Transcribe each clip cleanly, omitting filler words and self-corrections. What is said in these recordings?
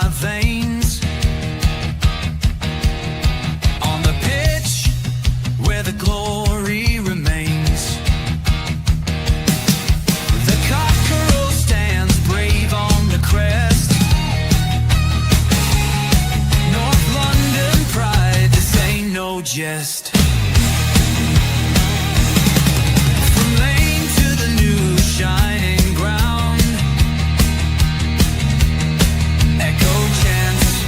my veins. On the pitch where the glory remains. The cockerel stands brave on the crest. North London pride, this ain't no jest. From lane to the new shining ground. Echo chants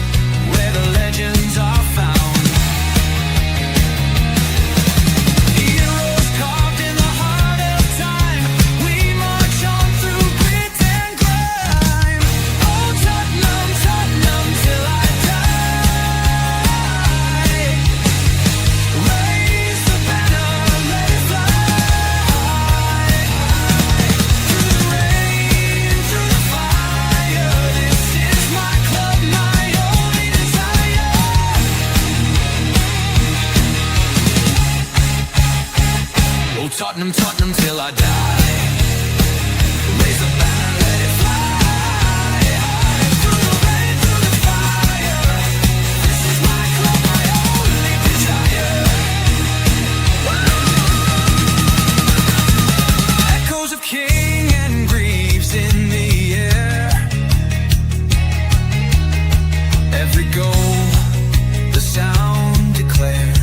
where the legends are found. Heroes carved in the heart of time. We march on through grit and grime. Oh, Tottenham, Tottenham, till I die. Raise the banner, let it fly. Through the rain, through the fire, this is my club, my only desire. Oh, Tottenham, Tottenham, till I die. Raise the banner, let it fly. Through the rain, through the fire, this is my club, my only desire. Echoes of King and Greaves in the air. Every goal, the sound declares.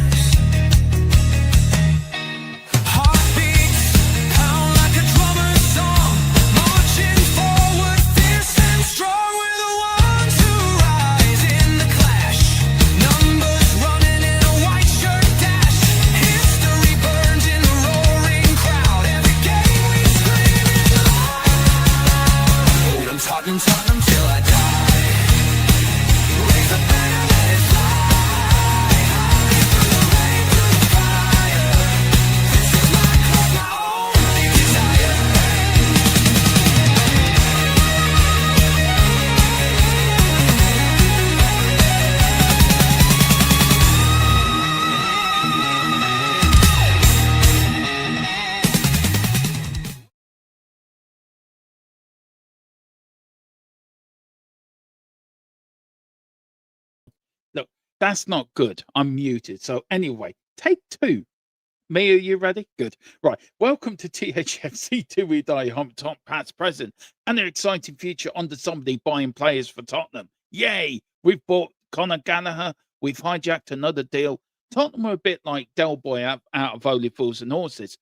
Heartbeats pound like a drummer's song, marching forward, fierce and strong. We're the ones who rise in the clash. Numbers running in a white shirt dash. History burns in the roaring crowd. Every game we scream it loud. I'm Tottenham, Tottenham till I die. Raise the banner, let it fly. Through the rain, through the fire, this is my club, my only desire. Look, that's not good. I'm muted. So anyway, take two. Me, are you ready? Good. Right. Welcome to THFC 2 We Die Hump Top past present and an exciting future under somebody buying players for Tottenham. Yay! We've bought Conor Gallagher. We've hijacked another deal. Tottenham are a bit like Del Boy out of Holy Fools and Horses.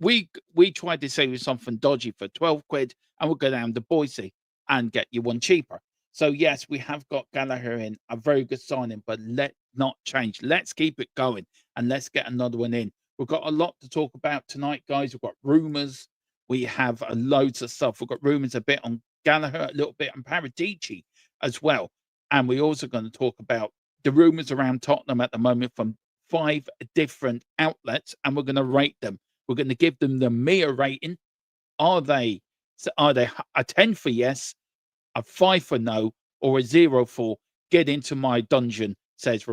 We tried to save you something dodgy for 12 quid and we'll go down to Boise and get you one cheaper. So yes, we have got Gallagher in, a very good signing, but let's not change. Let's keep it going and let's get another one in. We've got a lot to talk about tonight, guys. We've got rumours. We have loads of stuff. We've got rumours a bit on Gallagher, a little bit on Paradici as well. And we're also going to talk about the rumours around Tottenham at the moment from 5 different outlets, and we're going to rate them. We're going to give them the Mia rating. Are they a 10 for yes, a 5 for no, or a 0 for get into my dungeon, says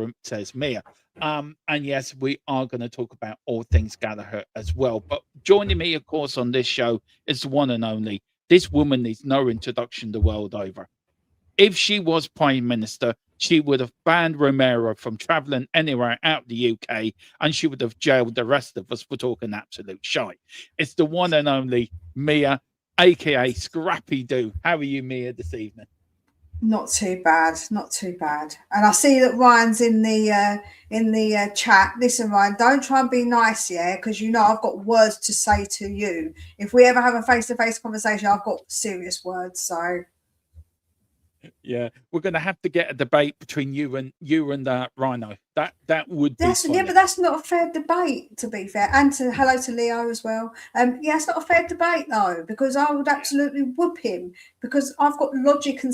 Mia. And yes, we are going to talk about all things Gallagher as well. But joining me, of course, on this show is the one and only. This woman needs no introduction the world over. If she was Prime Minister, she would have banned Romero from travelling anywhere out the UK, and she would have jailed the rest of us for talking absolute shite. It's the one and only Mia, aka Scrappy Doo. How are you, Mia, this evening? Not too bad, not too bad. And I see that Ryan's in the chat. Listen, Ryan, don't try and be nice, yeah, because you know I've got words to say to you. If we ever have a face-to-face conversation, I've got serious words. So yeah, we're going to have to get a debate between you and Rhino. That would be funny. Yeah, but that's not a fair debate, to be fair. And hello to Leo as well. Yeah, it's not a fair debate though, because I would absolutely whoop him because I've got logic and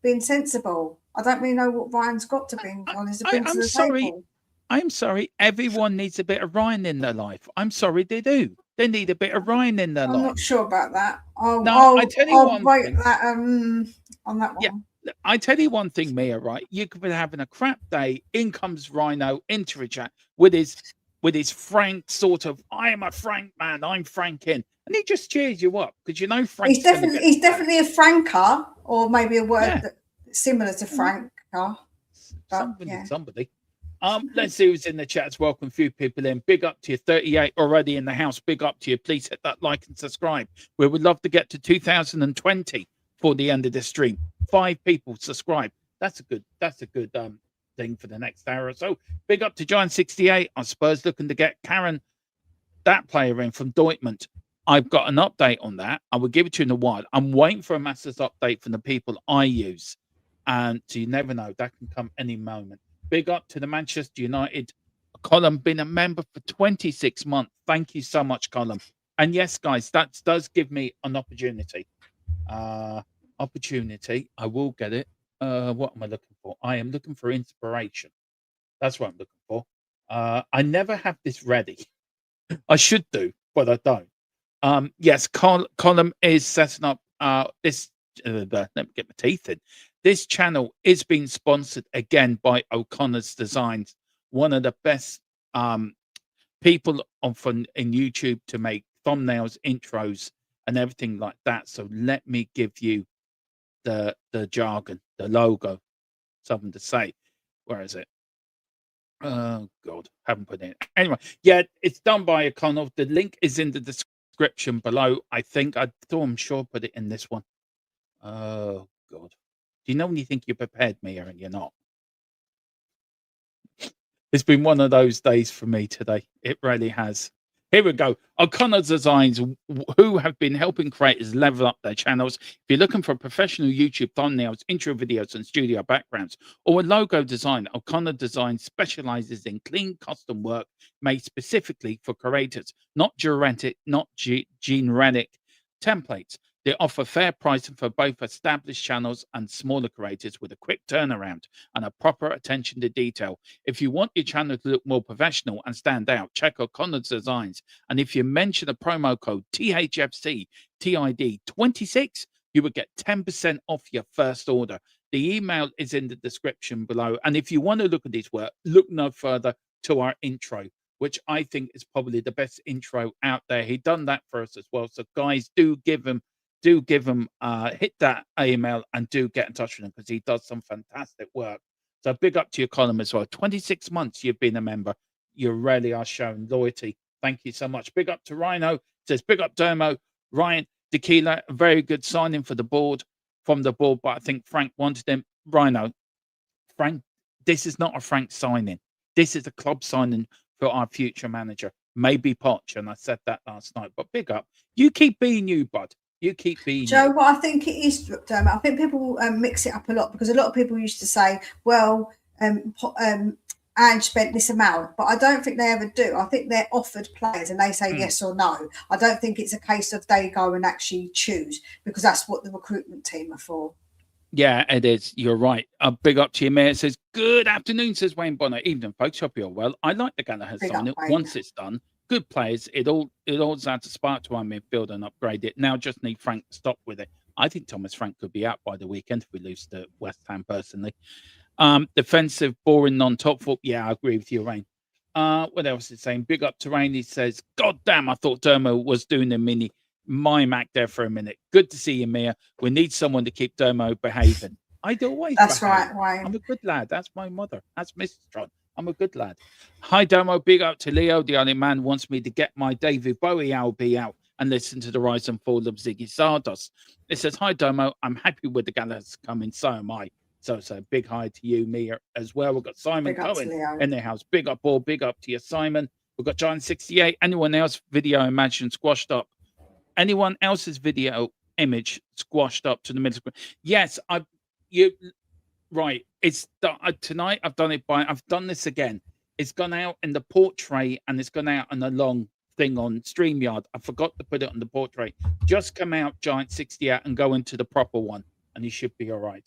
being sensible. I don't really know what Ryan's got to bring on his table. I'm sorry. Everyone needs a bit of Ryan in their life. I'm sorry, they do. They need a bit of Ryan in their life. I'm not sure about that. I tell you I'll one rate thing. That on that one. Yeah, I tell you one thing, Mia. Right, you could be having a crap day. In comes Rhino into a chat with his frank sort of, I am a frank man. I'm franking, and he just cheers you up because you know Frank. He's definitely a franker, or maybe a word that similar to Frank. But, Somebody, yeah. somebody. Let's see who's in the chat. Welcome a few people in. Big up to you, 38 already in the house. Big up to you. Please hit that like and subscribe. We would love to get to 2020 for the end of the stream. 5 people subscribe. That's a good thing for the next hour or so. Big up to Giant 68. Our Spurs looking to get Karen, that player, in from Dortmund. I've got an update on that. I will give it to you in a while. I'm waiting for a Masters update from the people I use. And so you never know, that can come any moment. Big up to the Manchester United Column, been a member for 26 months. Thank you so much, Column. And yes, guys, that does give me an opportunity. I will get it. What am I looking for? I am looking for inspiration. That's what I'm looking for. I never have this ready. I should do, but I don't. Yes, Column is setting up this. Let me get my teeth in. This channel is being sponsored again by O'Connor's Designs, one of the best people in YouTube to make thumbnails, intros, and everything like that. So let me give you the jargon, the logo, something to say. Where is it? Oh God, haven't put it in. Anyway, yeah, it's done by O'Connor. The link is in the description below. I'm sure put it in this one. Oh God. Do you know when you think you're prepared, Mia, and you're not? It's been one of those days for me today. It really has. Here we go. O'Connor's Designs, who have been helping creators level up their channels. If you're looking for professional YouTube thumbnails, intro videos, and studio backgrounds, or a logo design, O'Connor Designs specializes in clean custom work made specifically for creators, not generic templates. They offer fair pricing for both established channels and smaller creators with a quick turnaround and a proper attention to detail. If you want your channel to look more professional and stand out, check O'Connor's Designs. And if you mention the promo code THFC TID 26, you will get 10% off your first order. The email is in the description below. And if you want to look at his work, look no further to our intro, which I think is probably the best intro out there. He done that for us as well. So guys, do give him hit that email and do get in touch with him because he does some fantastic work. So big up to your column as well. 26 months you've been a member. You really are showing loyalty. Thank you so much. Big up to Rhino. Says big up Dermo. Ryan Tequila, a very good signing for the board from the board, but I think Frank wanted him. Rhino, Frank, this is not a Frank signing. This is a club signing for our future manager. Maybe Poch, and I said that last night. But big up. You keep being you, bud. You keep being Joe, you. what I think it is, Dermot, I think people mix it up a lot because a lot of people used to say, well, Ange spent this amount, but I don't think they ever do. I think they're offered players and they say yes or no. I don't think it's a case of they go and actually choose because that's what the recruitment team are for. Yeah, it is. You're right. A big up to you, Mayor. It says, good afternoon, says Wayne Bonner. Evening, folks. Hope you're well. I like the Gallagher signing. Once it's done, good players. It all adds a spark to our midfield and upgrade it. Now just need Frank to stop with it. I think Thomas Frank could be out by the weekend if we lose to West Ham personally. Defensive, boring, non-top foot. Yeah, I agree with you, Rain. What else is saying? Big up to Rain. He says, God damn, I thought Dermo was doing the mime act there for a minute. Good to see you, Mia. We need someone to keep Dermo behaving. I'd always That's behave. right, Wayne. I'm a good lad. That's my mother. That's Mrs. Tron. I'm a good lad. Hi, Dermo. Big up to Leo. The only man wants me to get my David Bowie LP out and listen to the rise and fall of Ziggy Stardust. It says, hi, Dermo. I'm happy with the Gallagher's coming. So am I. So big hi to you, Mia, as well. We've got Simon Cohen in the house. Big up, all. Big up to you, Simon. We've got John 68. Anyone else video imagine squashed up? Anyone else's video image squashed up to the middle screen? Yes, right. It's tonight. I've done this again. It's gone out in the portrait and it's gone out on a long thing on StreamYard. I forgot to put it on the portrait. Just come out, Giant 68, and go into the proper one, and you should be all right.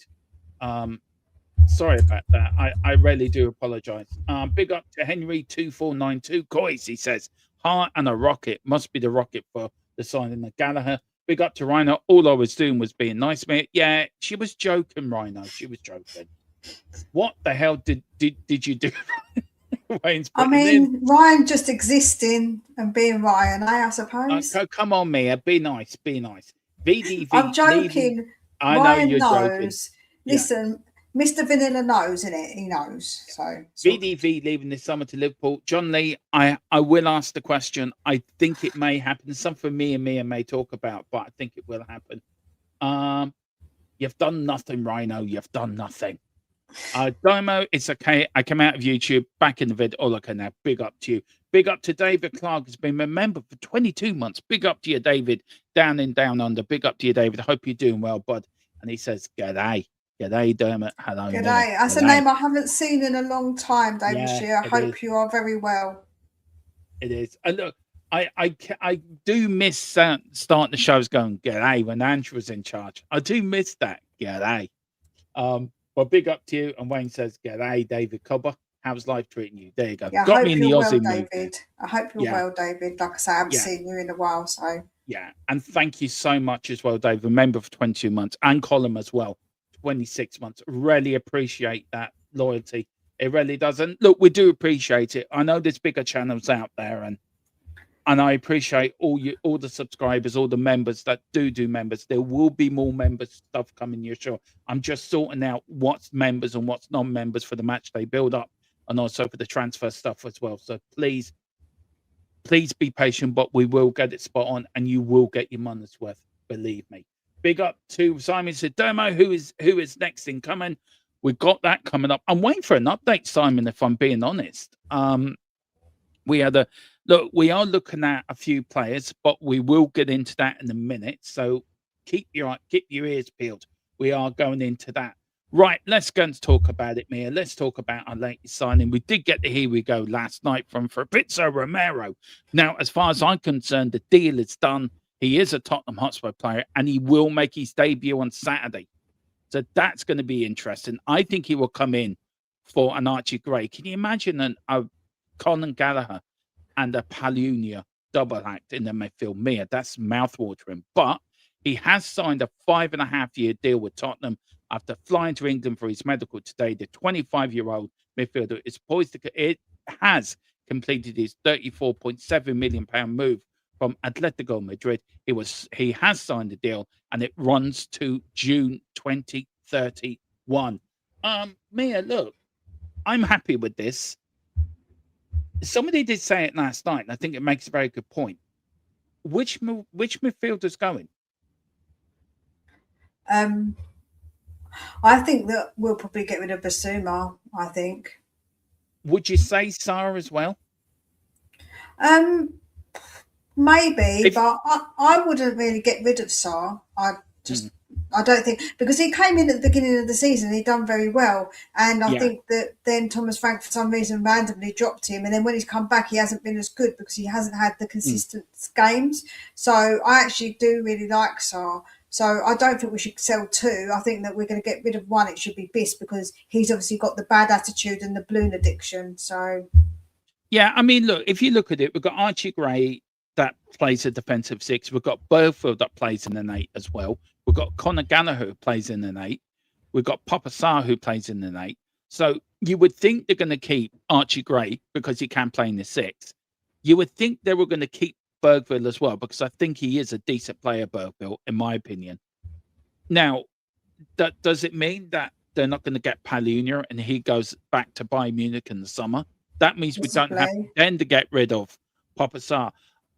Sorry about that. I really do apologize. Big up to Henry 2492 COYS. He says, heart and a rocket. Must be the rocket for the signing of Gallagher. Big up to Rhino. All I was doing was being nice, mate. Yeah, she was joking, Rhino. She was joking. What the hell did you do? I mean, Ryan just existing and being Ryan, I suppose. Come on, Mia. Be nice. Be nice. VDV. I'm joking. I know you're joking. Yeah. Listen, Mr. Vanilla knows, innit? He knows. So it's all good. VDV leaving this summer to Liverpool. John Lee, I will ask the question. I think it may happen. It's something me and Mia may talk about, but I think it will happen. You've done nothing, Rhino. You've done nothing. Dimo, it's okay. I came out of YouTube, back in the vid. All okay now. Big up to you. Big up to David Clark, has been a member for 22 months. Big up to you, David. Down in Down Under. Big up to you, David. I hope you're doing well, bud. And he says, G'day. G'day, Dermot. Hello. Good Mia. day. That's a G'day. name I haven't seen in a long time, David Yeah, Shear. I it hope is. you are very well. It is. And look, I do miss starting the shows going, G'day, when Andrew was in charge. I do miss that. G'day. Well, big up to you. And Wayne says, G'day, David Cobber. How's life treating you? There you go. Yeah, I Got hope me in the you're well, Aussie mood. David. I hope you're Yeah. well, David. Like I say, I haven't Yeah. seen you in a while, so Yeah. And thank you so much as well, Dave. A member for 22 months. And Colin as well. 26 months. Really appreciate that loyalty. It really does. And look, we do appreciate it. I know there's bigger channels out there, and I appreciate all the subscribers, all the members that do members. There will be more members stuff coming your show. I'm just sorting out what's members and what's non-members for the match day build up, and also for the transfer stuff as well. So please be patient, but we will get it spot on, and you will get your money's worth. Believe me. Big up to Simon. Said Dermo, who is next in coming. We've got that coming up. I'm waiting for an update, Simon, if I'm being honest. We are looking at a few players, but we will get into that in a minute. So keep your ears peeled. We are going into that. Right, let's go and talk about it, Mia. Let's talk about our latest signing. We did get the here we go last night from Fabrizio Romero. Now, as far as I'm concerned, the deal is done. He is a Tottenham Hotspur player, and he will make his debut on Saturday. So that's going to be interesting. I think he will come in for an Archie Gray. Can you imagine a Conor Gallagher and a Palunia double act in the midfield? Mia, that's mouthwatering. But he has signed a 5.5-year deal with Tottenham after flying to England for his medical today. The 25-year-old midfielder is poised to has completed his £34.7 million move from Atletico Madrid. He has signed the deal, and it runs to June 2031. Mia, look, I'm happy with this. Somebody did say it last night, and I think it makes a very good point. Which midfielder's going? I think that we'll probably get rid of Basuma. I think. Would you say Sarr as well? Maybe, but I wouldn't really get rid of Sarr. I don't think, because he came in at the beginning of the season, he'd done very well, and I think that then Thomas Frank for some reason randomly dropped him, and then when he's come back, he hasn't been as good because he hasn't had the consistent games. So I actually do really like Sarr. So I don't think we should sell two. I think that we're going to get rid of one. It should be Biss, because he's obviously got the bad attitude and the balloon addiction. So yeah, I mean, look, if you look at it, we've got Archie Gray that plays a defensive six. We've got Burfield that plays in an 8 as well. We've got Conor Gallagher who plays in an 8. We've got Papa Sarr who plays in an 8. So you would think they're going to keep Archie Gray because he can play in the 6. You would think they were going to keep Bergville as well, because I think he is a decent player, Bergville, in my opinion. Now, does it mean that they're not going to get Palunia and he goes back to Bayern Munich in the summer? That means we don't have then to get rid of Papa Sarr.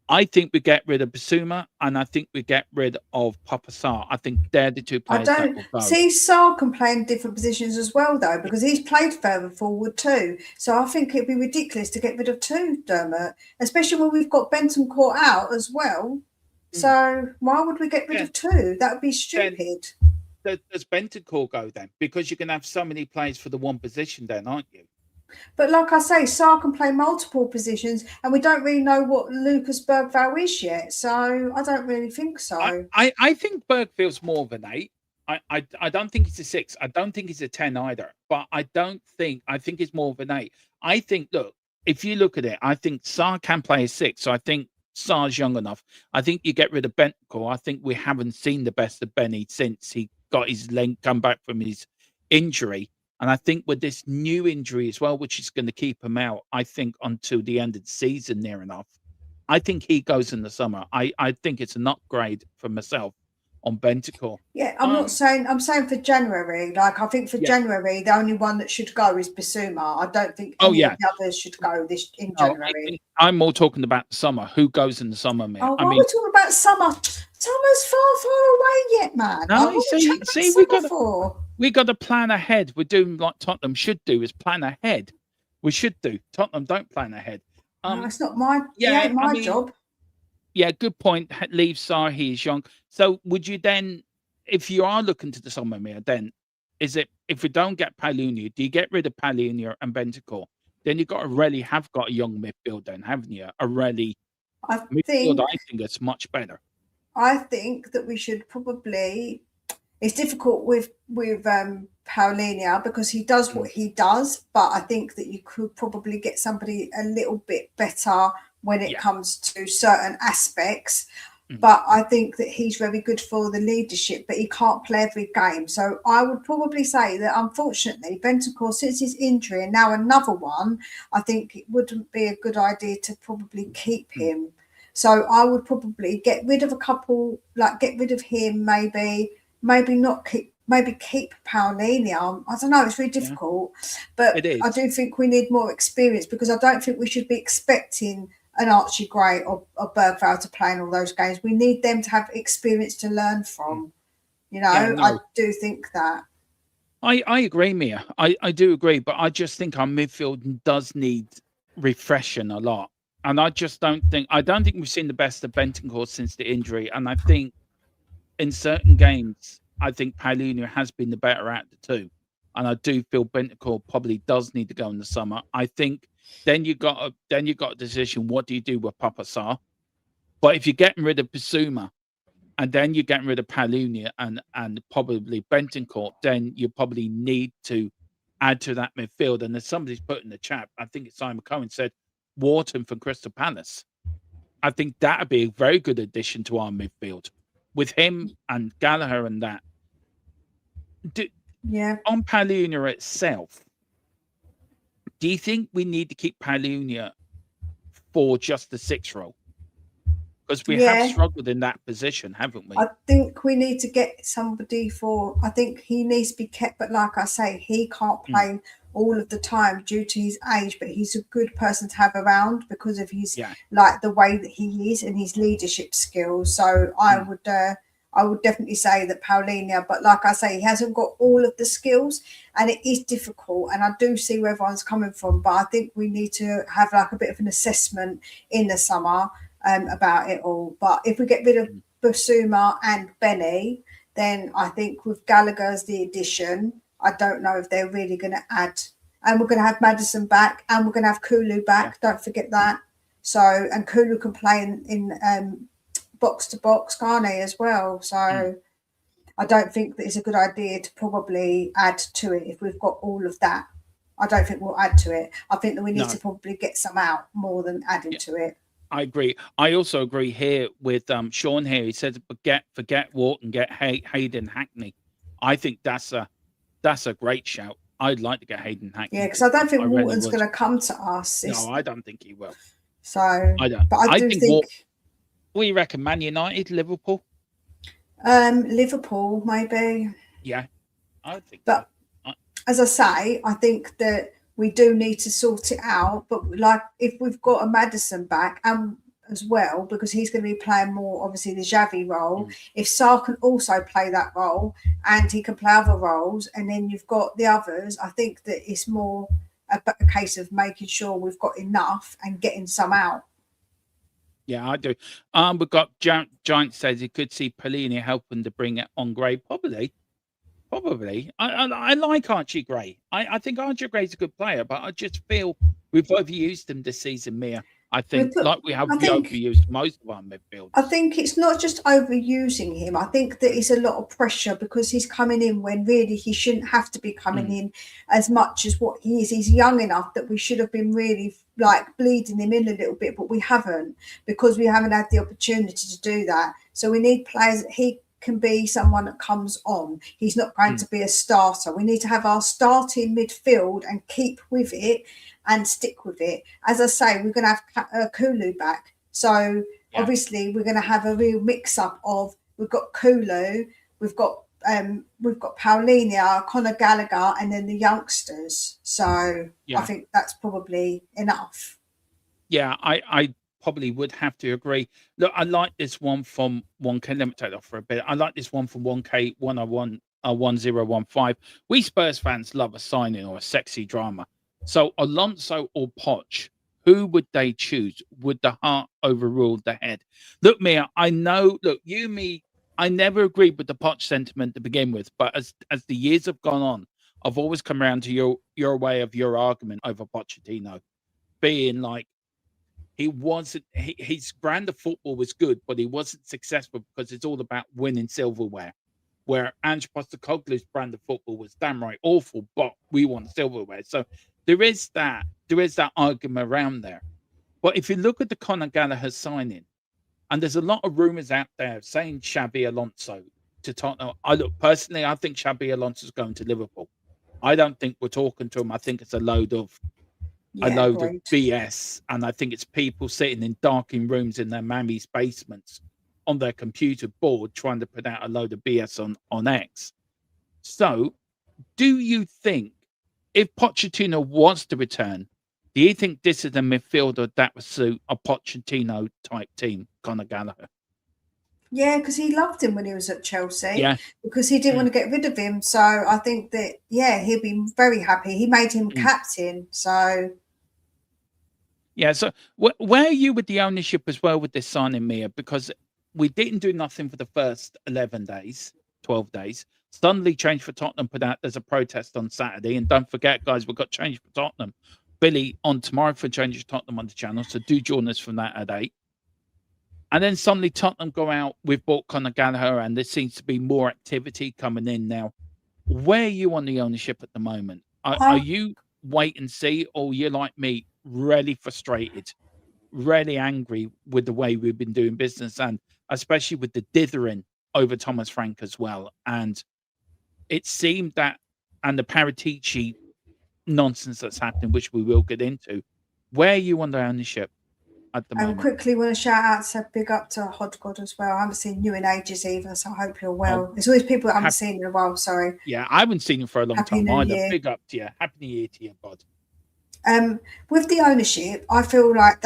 I think we get rid of Basuma, and I think we get rid of Papa Sarr. I think they're the two players that will go. See, Sarr can play in different positions as well, though, because he's played further forward too. So I think it'd be ridiculous to get rid of two, Dermot, especially when we've got Benton Court out as well. So why would we get rid of two? That would be stupid. Does Benton Court go then? Because you can have so many players for the one position then, aren't you? But like I say, Sarr can play multiple positions, and we don't really know what Lucas Bergvall is yet. So I don't really think so. I think Bergville's more of an 8. I don't think he's a 6. I don't think he's a 10 either. But I think he's more of an 8. I think, look, if you look at it, I think Sarr can play a 6. So I think Sarr's young enough. I think you get rid of Bentancur. I think we haven't seen the best of Benny since he got his leg come back from his injury. And I think with this new injury as well, which is going to keep him out, I think until the end of the season near enough, I think he goes in the summer. I think it's an upgrade for myself on Bentancur. Yeah, I'm saying for January. Like, I think for Yeah. January, the only one that should go is Bissouma. I don't think Oh, any yeah. of the others should go in No, January. I'm more talking about the summer. Who goes in the summer, Mia? Oh, I why are mean, we talking about summer? Summer's far, far away yet, man. no, What are we chatting about see, summer for? we got to plan ahead. We're doing like Tottenham should do, is plan ahead. We should do. Tottenham don't plan ahead. No, it's not my. It Yeah, ain't I my mean, job. yeah, good point. Leave Sarr, he is young. So would you then, if you are looking to the summer, Mia, then is it, if we don't get Palhinha, do you get rid of Palhinha and Bentancur? Then you've got to really have got a young midfield then, haven't you? A really I midfield, think. I think it's much better. I think that we should probably. It's difficult with Paulinho because he does what he does, but I think that you could probably get somebody a little bit better when it Yeah. comes to certain aspects. Mhm. But I think that he's very good for the leadership, but he can't play every game. So I would probably say that, unfortunately, Bentancur, since his injury and now another one, I think it wouldn't be a good idea to probably keep him. So I would probably get rid of a couple, like get rid of him, maybe not keep, maybe keep Paulinho. I don't know, it's really difficult, but It is. I do think we need more experience because I don't think we should be expecting an Archie Gray or Bergvall to play in all those games. We need them to have experience to learn from. You know, Yeah, no. I do think that. I agree, Mia. I do agree, but I just think our midfield does need refreshing a lot. And I don't think we've seen the best of Bentancur since the injury. And I think in certain games, I think Paulinho has been the better out of the two. And I do feel Bentancur probably does need to go in the summer. I think then you got a decision. What do you do with Papa Sarr? But if you're getting rid of Bissouma and then you're getting rid of Paulinho and probably Bentancur, then you probably need to add to that midfield. And as somebody's put in the chat, I think it's Simon Cohen said, Wharton from Crystal Palace. I think that would be a very good addition to our midfield with him and Gallagher and that. Yeah. On Paulinho itself, do you think we need to keep Paulinho for just the 6 role? Because we have struggled in that position, haven't we? I think we need to get somebody for. I think he needs to be kept, but like I say, he can't play all of the time due to his age. But he's a good person to have around because of his like the way that he is and his leadership skills. So I would definitely say that Paulinho. But like I say, he hasn't got all of the skills, and it is difficult. And I do see where everyone's coming from, but I think we need to have like a bit of an assessment in the summer. About it all, but if we get rid of Bissouma and Benny, then I think with Gallagher as the addition, I don't know if they're really going to add. And we're going to have Maddison back, and we're going to have Kulu back. Don't forget that. So, and Kulu can play in box to box, can't he, as well? So, I don't think that it's a good idea to probably add to it if we've got all of that. I don't think we'll add to it. I think that we need to probably get some out more than adding to it. I agree. I also agree here with Sean here. He said, forget Wharton, get Hayden Hackney. I think that's a great shout. I'd like to get Hayden Hackney. Yeah, because I don't think Wharton's going to come to us. No, I don't think he will. So I don't. But I do think. What do you reckon? Man United, Liverpool? Liverpool, maybe. Yeah, I think. But as I say, I think that we do need to sort it out, but like if we've got a Maddison back and as well, because he's going to be playing more, obviously, the Xavi role. If Sarr can also play that role and he can play other roles, and then you've got the others, I think that it's more a case of making sure we've got enough and getting some out. Yeah, I do. We've got Giant says he could see Paulinho helping to bring it on Gray. Probably. I like Archie Gray. I think Archie Gray's a good player, but I just feel we've overused him this season, Mia. I think we have overused most of our midfield. I think it's not just overusing him. I think that it's a lot of pressure because he's coming in when really he shouldn't have to be coming in as much as what he is. He's young enough that we should have been really like bleeding him in a little bit, but we haven't because we haven't had the opportunity to do that. So we need players that he can be someone that comes on. He's not going to be a starter. We need to have our starting midfield and keep with it and stick with it. As I say, we're going to have Kulu back. So obviously we're going to have a real mix-up of we've got Kulu, we've got Paulinia, Conor Gallagher, and then the youngsters. So I Yeah. think that's probably enough. Yeah, I probably would have to agree. Look, I like this one from 1K. Let me take that off for a bit. I like this one from 1K 101 1015. We Spurs fans love a signing or a sexy drama. So Alonso or Poch, who would they choose? Would the heart overrule the head? Look, Mia, I know. Look, you, me, I never agreed with the Poch sentiment to begin with, but as the years have gone on, I've always come around to your way of your argument over Pochettino being like he wasn't his brand of football was good, but he wasn't successful because it's all about winning silverware. Where Ange Postecoglou's brand of football was damn right awful, but we want silverware. So there is that argument around there. But if you look at the Conor Gallagher signing, and there's a lot of rumours out there saying Xabi Alonso to Tottenham. I think Xabi Alonso's going to Liverpool. I don't think we're talking to him. I think it's a load of Yeah, agreed. BS, and I think it's people sitting in darkened rooms in their mammy's basements on their computer board trying to put out a load of BS on X. So, do you think if Pochettino was to return, do you think this is a midfielder that would suit a Pochettino type team, Conor Gallagher? Yeah, because he loved him when he was at Chelsea. Yeah. Because he didn't want to get rid of him. So I think that, yeah, he'll be very happy. He made him captain. So Yeah. So, where are you with the ownership as well with this signing, Mia? Because we didn't do nothing for the first 11 days, 12 days. Suddenly change for Tottenham put out there's a protest on Saturday. And don't forget, guys, we've got change for Tottenham. Billy on tomorrow for change for Tottenham on the channel. So do join us from that at 8. And then suddenly Tottenham go out, we've bought Conor Gallagher, and there seems to be more activity coming in now. Where are you on the ownership at the moment? Are you wait and see, or you're like me, really frustrated, really angry with the way we've been doing business, and especially with the dithering over Thomas Frank as well? And it seemed that, and the Paratici nonsense that's happening, which we will get into. Where are you on the ownership at the moment? quickly want to shout out, so big up to Hodgod as well. I haven't seen you in ages either, so I hope you're well. There's always people that I haven't seen in a while, sorry. Yeah, I haven't seen him for a long Happy time New either. Year. Big up to you. Happy New Year to you, bud. With the ownership, I feel like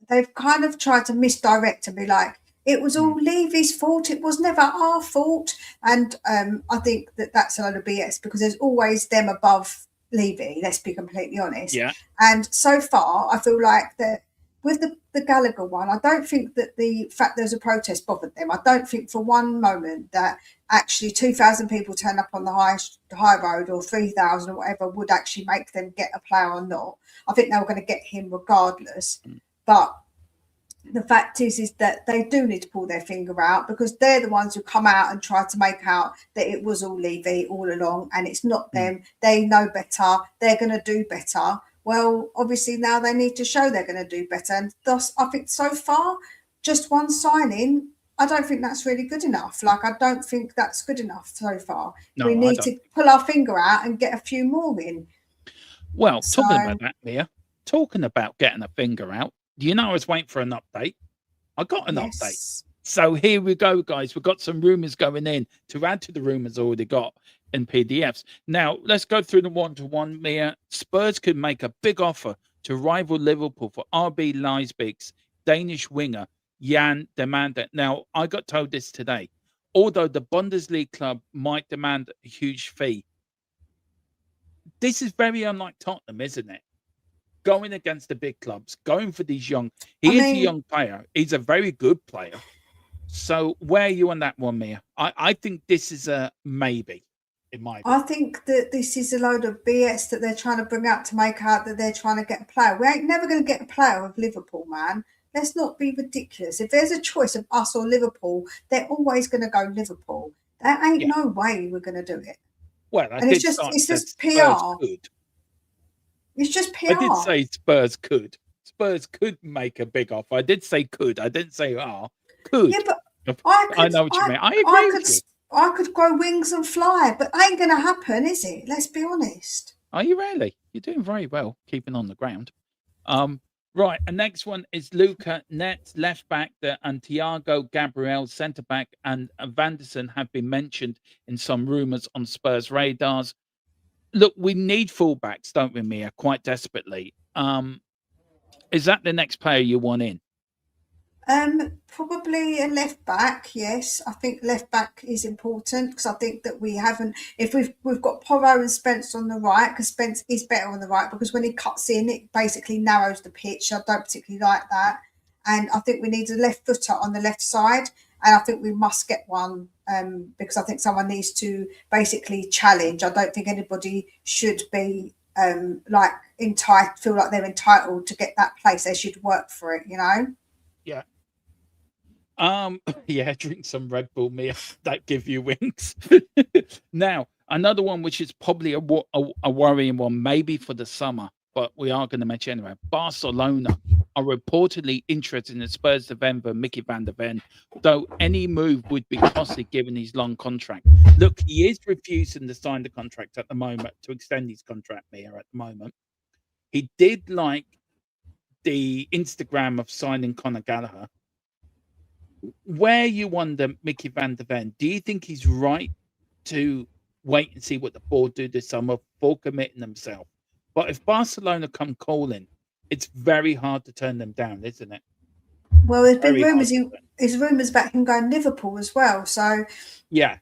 they've kind of tried to misdirect and be like, it was all Levy's fault. It was never our fault. And I think that that's a load of BS because there's always them above Levy. Let's be completely honest. Yeah. And so far, I feel like that with the Gallagher one, I don't think that the fact there's a protest bothered them. I don't think for one moment that actually 2,000 people turn up on the high road or 3,000 or whatever would actually make them get a player or not. I think they were going to get him regardless. But the fact is that they do need to pull their finger out because they're the ones who come out and try to make out that it was all Levy all along and it's not them. They know better. They're going to do better. Well, obviously now they need to show they're going to do better. And thus, I think so far, just one signing, I don't think that's really good enough. Like, I don't think that's good enough so far. No, we need to pull our finger out and get a few more in. Well, talking about that, Mia, talking about getting a finger out, you know I was waiting for an update. I got an update. So here we go, guys. We've got some rumours going in to add to the rumours already got in PDFs. Now, let's go through the one-to-one, Mia. Spurs could make a big offer to rival Liverpool for RB Leipzig's Danish winger, Jan Demand. Now, I got told this today. Although the Bundesliga club might demand a huge fee, this is very unlike Tottenham, isn't it? Going against the big clubs, going for these young. He is a young player. He's a very good player. So where are you on that one, Mia? I think this is a maybe. In my opinion. I think that this is a load of BS that they're trying to bring out to make out that they're trying to get a player. We ain't never going to get a player of Liverpool, man. Let's not be ridiculous. If there's a choice of us or Liverpool, they're always going to go Liverpool. There ain't no way we're going to do it. Well, it's just PR. It's just PR. I did say Spurs could. Spurs could make a big offer. I did say could. I didn't say could. Yeah, but I know what you mean. I agree with you. I could grow wings and fly, but ain't going to happen, is it? Let's be honest. Are you really? You're doing very well keeping on the ground. Right, and next one is Luca Net, left back, and Thiago Gabriel, centre back, and Vanderson have been mentioned in some rumours on Spurs radars. Look, we need fullbacks, don't we, Mia? Quite desperately. Is that the next player you want in? Probably a left back. Yes, I think left back is important because I think that we haven't. If we've got Porro and Spence on the right, because Spence is better on the right because when he cuts in, it basically narrows the pitch. I don't particularly like that, and I think we need a left footer on the left side, and I think we must get one because I think someone needs to basically challenge. I don't think anybody should be like entitled, feel like they're entitled to get that place. They should work for it. Yeah. Yeah, drink some Red Bull, Mia. That give you wings. Now, another one which is probably a worrying one, maybe for the summer, but we are going to mention anyway. Barcelona are reportedly interested in the Spurs defender Mickey van der Ven, though any move would be costly given his long contract. Look, he is refusing to sign the contract at the moment, to extend his contract, Mia, at the moment. He did like the Instagram of signing Conor Gallagher. Where you wonder, Mickey van der Ven, do you think he's right to wait and see what the board do this summer before committing themselves? But if Barcelona come calling, it's very hard to turn them down, isn't it? Well, there's been Very hard rumours. to turn. There's rumours about him going Liverpool as well. So Yeah,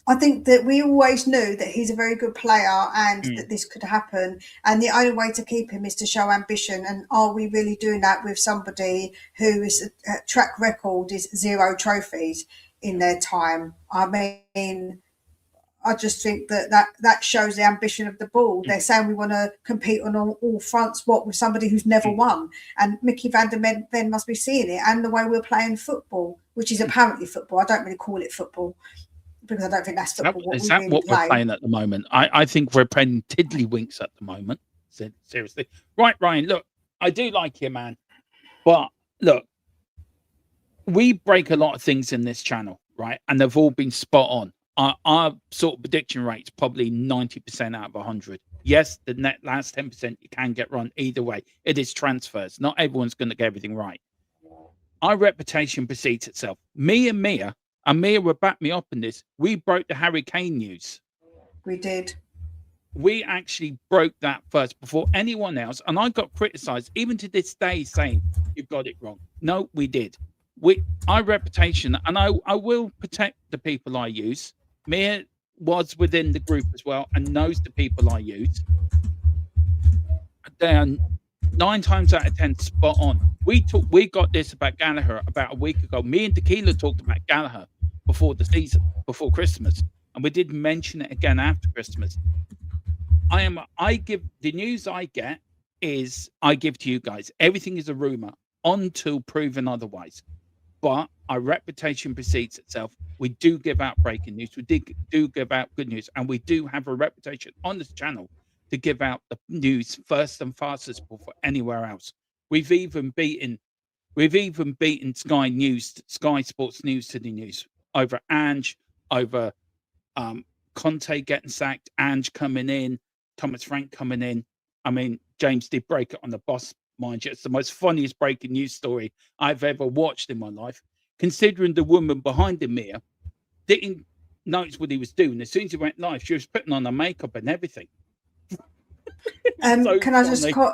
I think that we always knew that he's a very good player and that this could happen. And the only way to keep him is to show ambition. And are we really doing that with somebody whose track record is 0 trophies in their time? I mean, I just think that shows the ambition of the ball. They're saying we want to compete on all fronts, what, with somebody who's never won. And Mickey van der Ven must be seeing it. And the way we're playing football, which is apparently football. I don't really call it football, because I don't think that's football. Is that what we're playing at the moment? I think we're playing tiddlywinks at the moment. Seriously. Right, Ryan, look, I do like you, man. But look, we break a lot of things in this channel, right? And they've all been spot on. Our sort of prediction rate's probably 90% out of 100. Yes, the last 10% you can get wrong. Either way, it is transfers. Not everyone's going to get everything right. Our reputation precedes itself. Me and Mia will back me up in this. We broke the Harry Kane news. We did. We actually broke that first before anyone else. And I got criticized, even to this day, saying, you've got it wrong. No, we did. Our reputation, and I will protect the people I use. Mia was within the group as well and knows the people I use. They are 9 times out of 10 spot on. We got this about Gallagher about a week ago. Me and Tequila talked about Gallagher before the season, before Christmas, and we did mention it again after Christmas. I give the news I get is I give to you guys. Everything is a rumor until proven otherwise. But our reputation precedes itself. We do give out breaking news. We do give out good news, and we do have a reputation on this channel to give out the news first and fastest before anywhere else. We've even beaten Sky Sports News to the news over Ange, over Conte getting sacked, Ange coming in, Thomas Frank coming in. I mean, James did break it on the boss, mind you. It's the most funniest breaking news story I've ever watched in my life, considering the woman behind him here didn't notice what he was doing. As soon as he went live, she was putting on her makeup and everything. So can I just call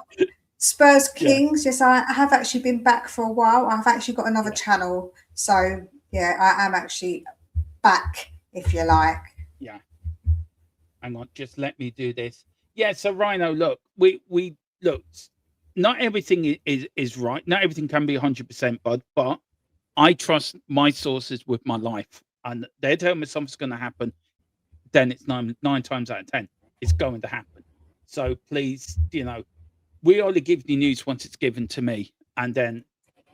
Spurs Kings? Yes, I have actually been back for a while. I've actually got another channel. So, yeah, I am actually back, if you like. Yeah. Hang on, just let me do this. Yeah, so Rhino, look, we look, not everything is right. Not everything can be 100%, bud, but I trust my sources with my life. And they tell me something's going to happen, then it's nine times out of 10, it's going to happen. So please, we only give the news once it's given to me, and then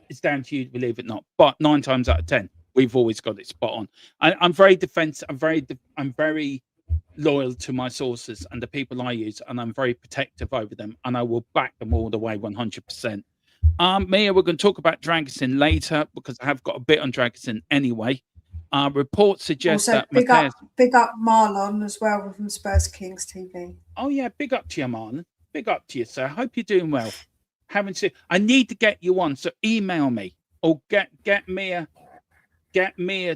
it's down to you to believe it or not. But 9 times out of 10, we've always got it spot on. I'm very defensive. I'm very loyal to my sources and the people I use, and I'm very protective over them, and I will back them all the way 100%. Mia, we're going to talk about Dragonson later because I have got a bit on Dragonson anyway. Reports suggest also, that big up Marlon as well from Spurs Kings TV. Oh yeah, big up to you, Marlon. Big up to you, sir. Hope you're doing well. haven't seen. I need to get you on. So email me or get Mia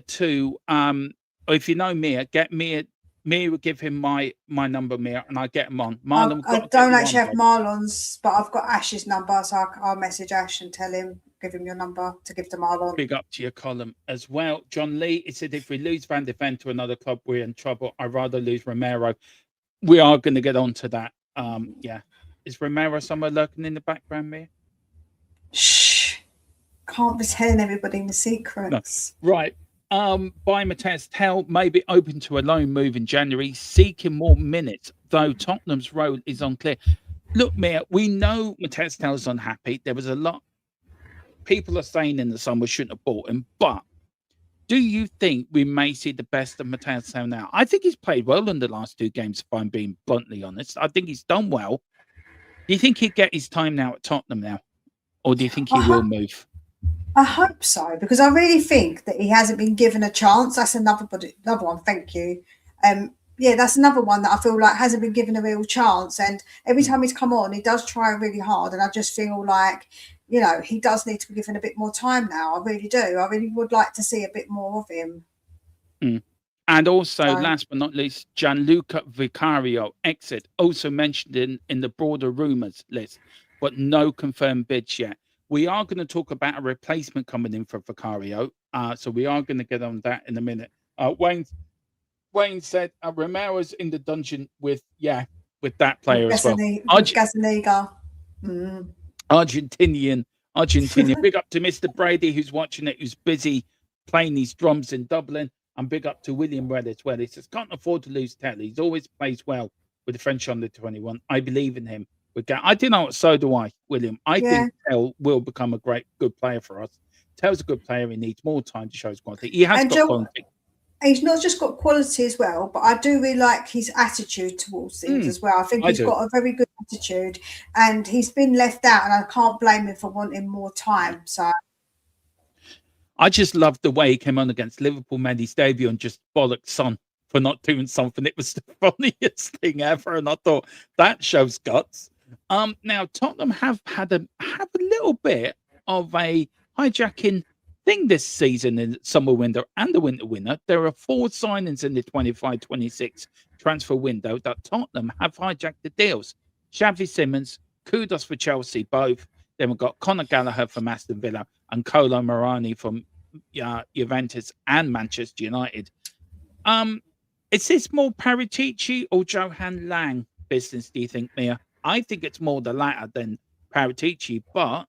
to or if you know Mia, get Mia. Mia will give him my number, Mia, and I get him on. Marlon, I don't actually have Marlon's, but I've got Ash's number, so I'll message Ash and tell him, give him your number to give to Marlon. Big up to your column as well. John Lee, he said, if we lose Van de Ven to another club, we're in trouble. I'd rather lose Romero. We are going to get on to that. Yeah. Is Romero somewhere lurking in the background, Mia? Shh. Can't be telling everybody the secrets. No. Right. By Mateus Tell may be open to a loan move in January, seeking more minutes, though Tottenham's role is unclear. Look, Mia, we know Mateus Tell's unhappy. There was a lot. People are saying in the summer shouldn't have bought him, but do you think we may see the best of Mateus Tell now? I think he's played well in the last 2 games, if I'm being bluntly honest. I think he's done well. Do you think he'd get his time now at Tottenham now? Or do you think he will move? I hope so, because I really think that he hasn't been given a chance. That's another one. Thank you. Yeah, that's another one that I feel like hasn't been given a real chance. And every time he's come on, he does try really hard. And I just feel like, you know, he does need to be given a bit more time now. I really do. I really would like to see a bit more of him. And also, last but not least, Gianluca Vicario exit, also mentioned in the broader rumours list, but no confirmed bids yet. We are going to talk about a replacement coming in for Vicario. So we are going to get on that in a minute. Wayne said Romero's in the dungeon with that player as well. Gazaniga. Argentinian. Big up to Mr. Brady, who's watching it, who's busy playing these drums in Dublin. And big up to William Red as well. He says, can't afford to lose Tell. He's always plays well with the French under 21. I believe in him. I do know, so do I, William. I think Tell will become a good player for us. Tell's a good player. He needs more time to show his quality. He has got quality. He's not just got quality as well, but I do really like his attitude towards things as well. I think he's got a very good attitude, and he's been left out, and I can't blame him for wanting more time. So I just loved the way he came on against Liverpool, made his debut, and just bollocked Son for not doing something. It was the funniest thing ever, and I thought that shows guts. Now Tottenham have a little bit of a hijacking thing this season in summer window and the winter window. There are 4 signings in the 25-26 transfer window that Tottenham have hijacked the deals. Xavi Simons, kudos for Chelsea, both. Then we've got Conor Gallagher from Aston Villa and Kolo Muani from Juventus and Manchester United. Is this more Paratici or Johan Lang business, do you think, Mia? I think it's more the latter than Paratici, but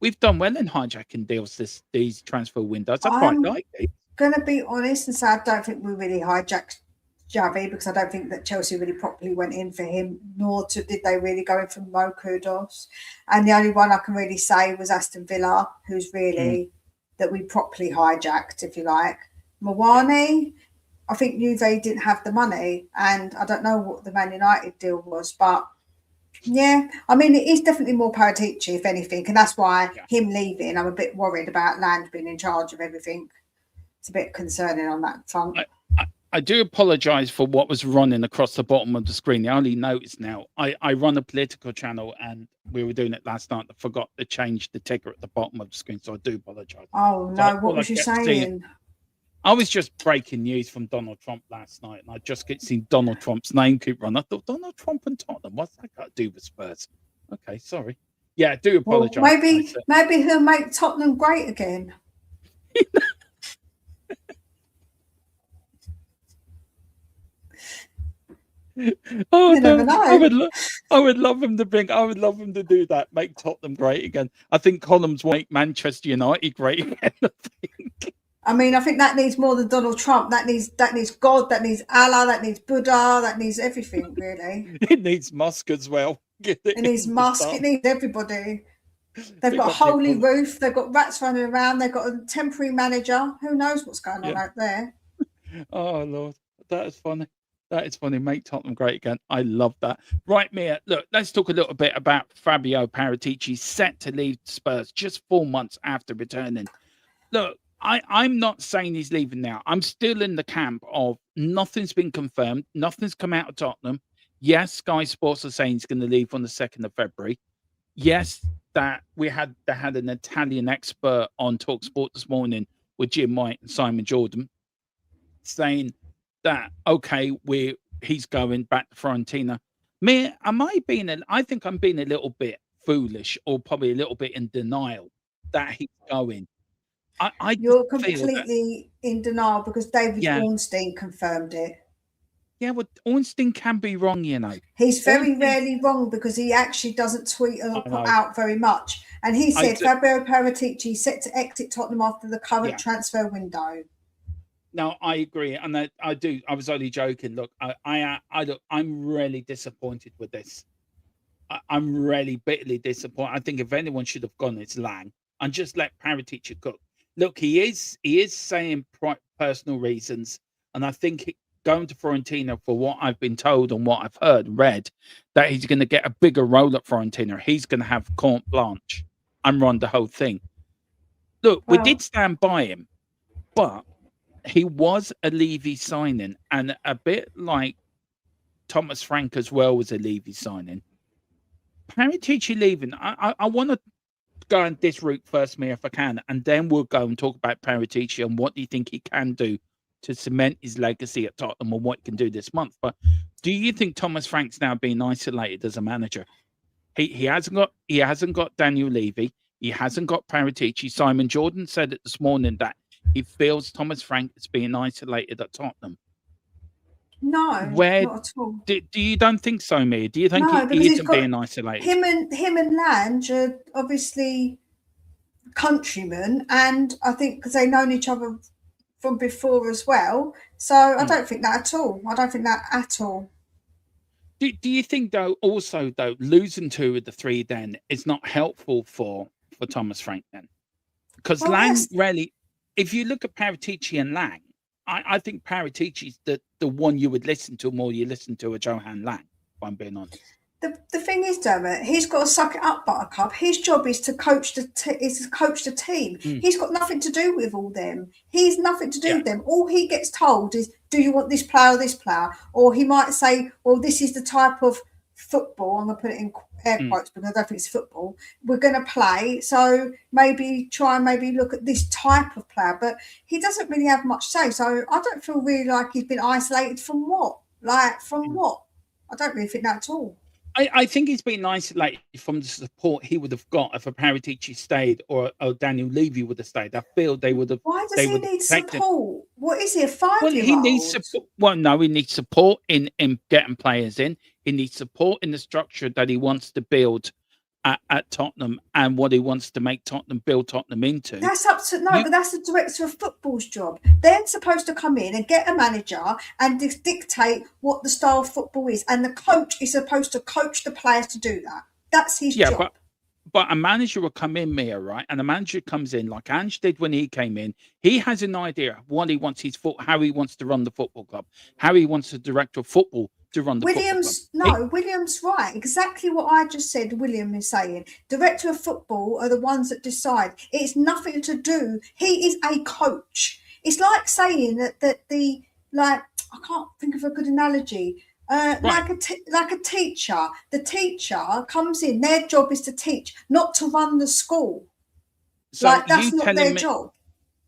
we've done well in hijacking deals these transfer windows. I quite like it. I'm going to be honest and say I don't think we really hijacked Xavi, because I don't think that Chelsea really properly went in for him, nor did they really go in for Mo Kudos. And the only one I can really say was Aston Villa, who's really that we properly hijacked, if you like. Muani, I think Juve didn't have the money, and I don't know what the Man United deal was, but yeah, I mean, it is definitely more Paratici, if anything, and that's why him leaving, I'm a bit worried about Land being in charge of everything. It's a bit concerning on that front. I do apologise for what was running across the bottom of the screen. I only noticed now. I run a political channel, and we were doing it last night. I forgot to change the ticker at the bottom of the screen, so I do apologise. Oh, no, so what was you saying? I was just breaking news from Donald Trump last night, and I just kept seeing Donald Trump's name keep running. I thought, Donald Trump and Tottenham, what's that got to do with Spurs? Okay, sorry. Yeah, I do apologise. Well, maybe he'll make Tottenham great again. Oh, no, I would love him to do that, make Tottenham great again. I think Columns will make Manchester United great again. I mean, I think that needs more than Donald Trump. That needs God, that needs Allah, that needs Buddha, that needs everything, really. It needs Musk as well. It needs Musk, it needs everybody. They've got a holy roof, they've got rats running around, they've got a temporary manager. Who knows what's going on out there? Oh, Lord, that is funny. That is funny. Make Tottenham great again. I love that. Right, Mia, look, let's talk a little bit about Fabio Paratici, set to leave Spurs just 4 months after returning. Look, I'm not saying he's leaving now. I'm still in the camp of nothing's been confirmed. Nothing's come out of Tottenham. Yes, Sky Sports are saying he's going to leave on the 2nd of February. yes, that they had an Italian expert on Talk Sport this morning with Jim White and Simon Jordan saying that okay, he's going back to Fiorentina. Me, am I being? I think I'm being a little bit foolish, or probably a little bit in denial that he's going. I just You're feel that completely in denial because David yeah, Ornstein confirmed it. yeah. Well, Ornstein can be wrong, you know. He's very Ornstein, rarely wrong because he actually doesn't tweet or I put know. out very much. And he I said do, Fabio Paratici set to exit Tottenham after the current yeah. transfer window. No, I agree, and I do. I was only joking. Look, I look. I'm really disappointed with this. I'm really bitterly disappointed. I think if anyone should have gone, it's Lang, and just let Paratici cook. Look, he is saying personal reasons, and I think going to Fiorentina, for what I've been told and what I've heard and read, that he's going to get a bigger role at Fiorentina. He's going to have carte blanche and run the whole thing. Look, we did Well, stand by him, but he was a Levy signing, and a bit like Thomas Frank as well was a Levy signing. Paratici leaving. I want to go on this route first, Mia, if I can, and then we'll go and talk about Paratici and what do you think he can do to cement his legacy at Tottenham and what he can do this month. But do you think Thomas Frank's now being isolated as a manager? He hasn't got Daniel Levy. He hasn't got Paratici. Simon Jordan said it this morning that he feels Thomas Frank is being isolated at Tottenham. no, Where not at all. do you don't think so, Mia? Do you think No, because he he's isn't got being isolated? him and Lange are obviously countrymen, and I think because they've known each other from before as well. So I Hmm. don't think that at all. I don't think that at all. Do you think though also though losing two of the three then is not helpful for Thomas Frank then? Because Well, Lang yes, really, if you look at Paratici and Lang, I think Paratici's the one you would listen to more you listen to a Johan Lang, if I'm being honest. the thing is, Dermot, he's got to suck it up, Buttercup. His job is to coach the team. Mm, He's got nothing to do with all them. He's nothing to do yeah, with them. All he gets told is, "Do you want this player or this player?" Or he might say, "Well, this is the type of football." I'm gonna put it in air mm, quotes because I don't think it's football. We're gonna play, so maybe try and maybe look at this type of player. But he doesn't really have much say. So I don't feel really like he's been isolated from what, like from mm. what. I don't really think that at all. I think he's been isolated from the support he would have got if a Paratici stayed or Daniel Levy would have stayed. I feel Why does they he would have need protected. support? What is he, a Well, he needs five-year-old? support. Well, no, he needs support in getting players in. He needs support in the structure that he wants to build at Tottenham and what he wants to make Tottenham build Tottenham into. That's up to no, You, but that's the director of football's job. They're supposed to come in and get a manager and dictate what the style of football is, and the coach is supposed to coach the players to do that. That's his yeah, job. but a manager will come in, Mia, right? And a manager comes in like Ange did when he came in. He has an idea of what he wants how he wants to run the football club, how he wants the director of football to run the football club. Williams right. Exactly what I just said. William is saying director of football are the ones that decide. It's nothing to do. He is a coach. It's like saying that the like I can't think of a good analogy. Right. Like a teacher. The teacher comes in. Their job is to teach, not to run the school. So Like that's you not their telling me job.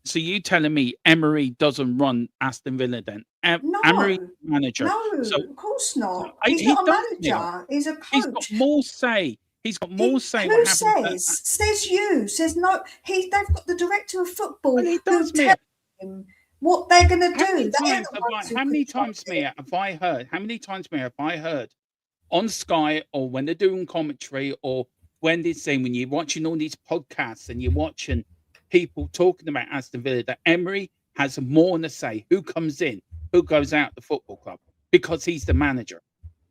So you telling me Emery doesn't run Aston Villa then? Emery No, manager. no, So, of course not. He's he not a does, Neil. manager. He's a He's got coach. more say. He's got more say what Who happens. says you? Says no. They've got the director of Well, football he who does, tells Mia. him what they're going to How many do. They are times the have ones who how many control times, it. Mia, have I heard? How many times, Mia, have I heard on Sky or when they're doing commentary or when they're saying when you're watching all these podcasts and you're watching people talking about Aston Villa that Emery has more to say who comes in, who goes out the football club because he's the manager.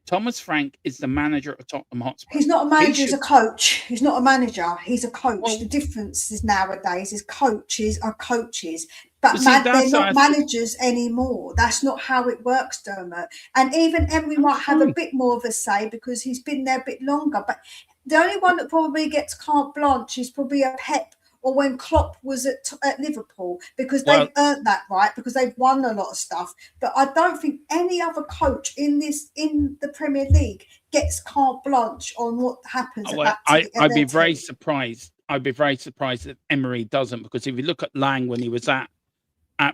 Thomas Frank is the manager of Tottenham Hotspur. He's not a He manager. He's should a coach. He's not a manager. He's a coach. The well, difference is nowadays is coaches are coaches, but see they're that's not managers anymore. That's not how it works, Dermot. And even Emery that's might have a fine. bit more of a say because he's been there a bit longer. But the only one that probably gets carte blanche is probably a Pep or when Klopp was at Liverpool, because Well, they've earned that right, because they've won a lot of stuff. But I don't think any other coach in the Premier League gets carte blanche on what happens at well, that team. I'd be very surprised. I'd be very surprised if Emery doesn't, because if you look at Lang when he was at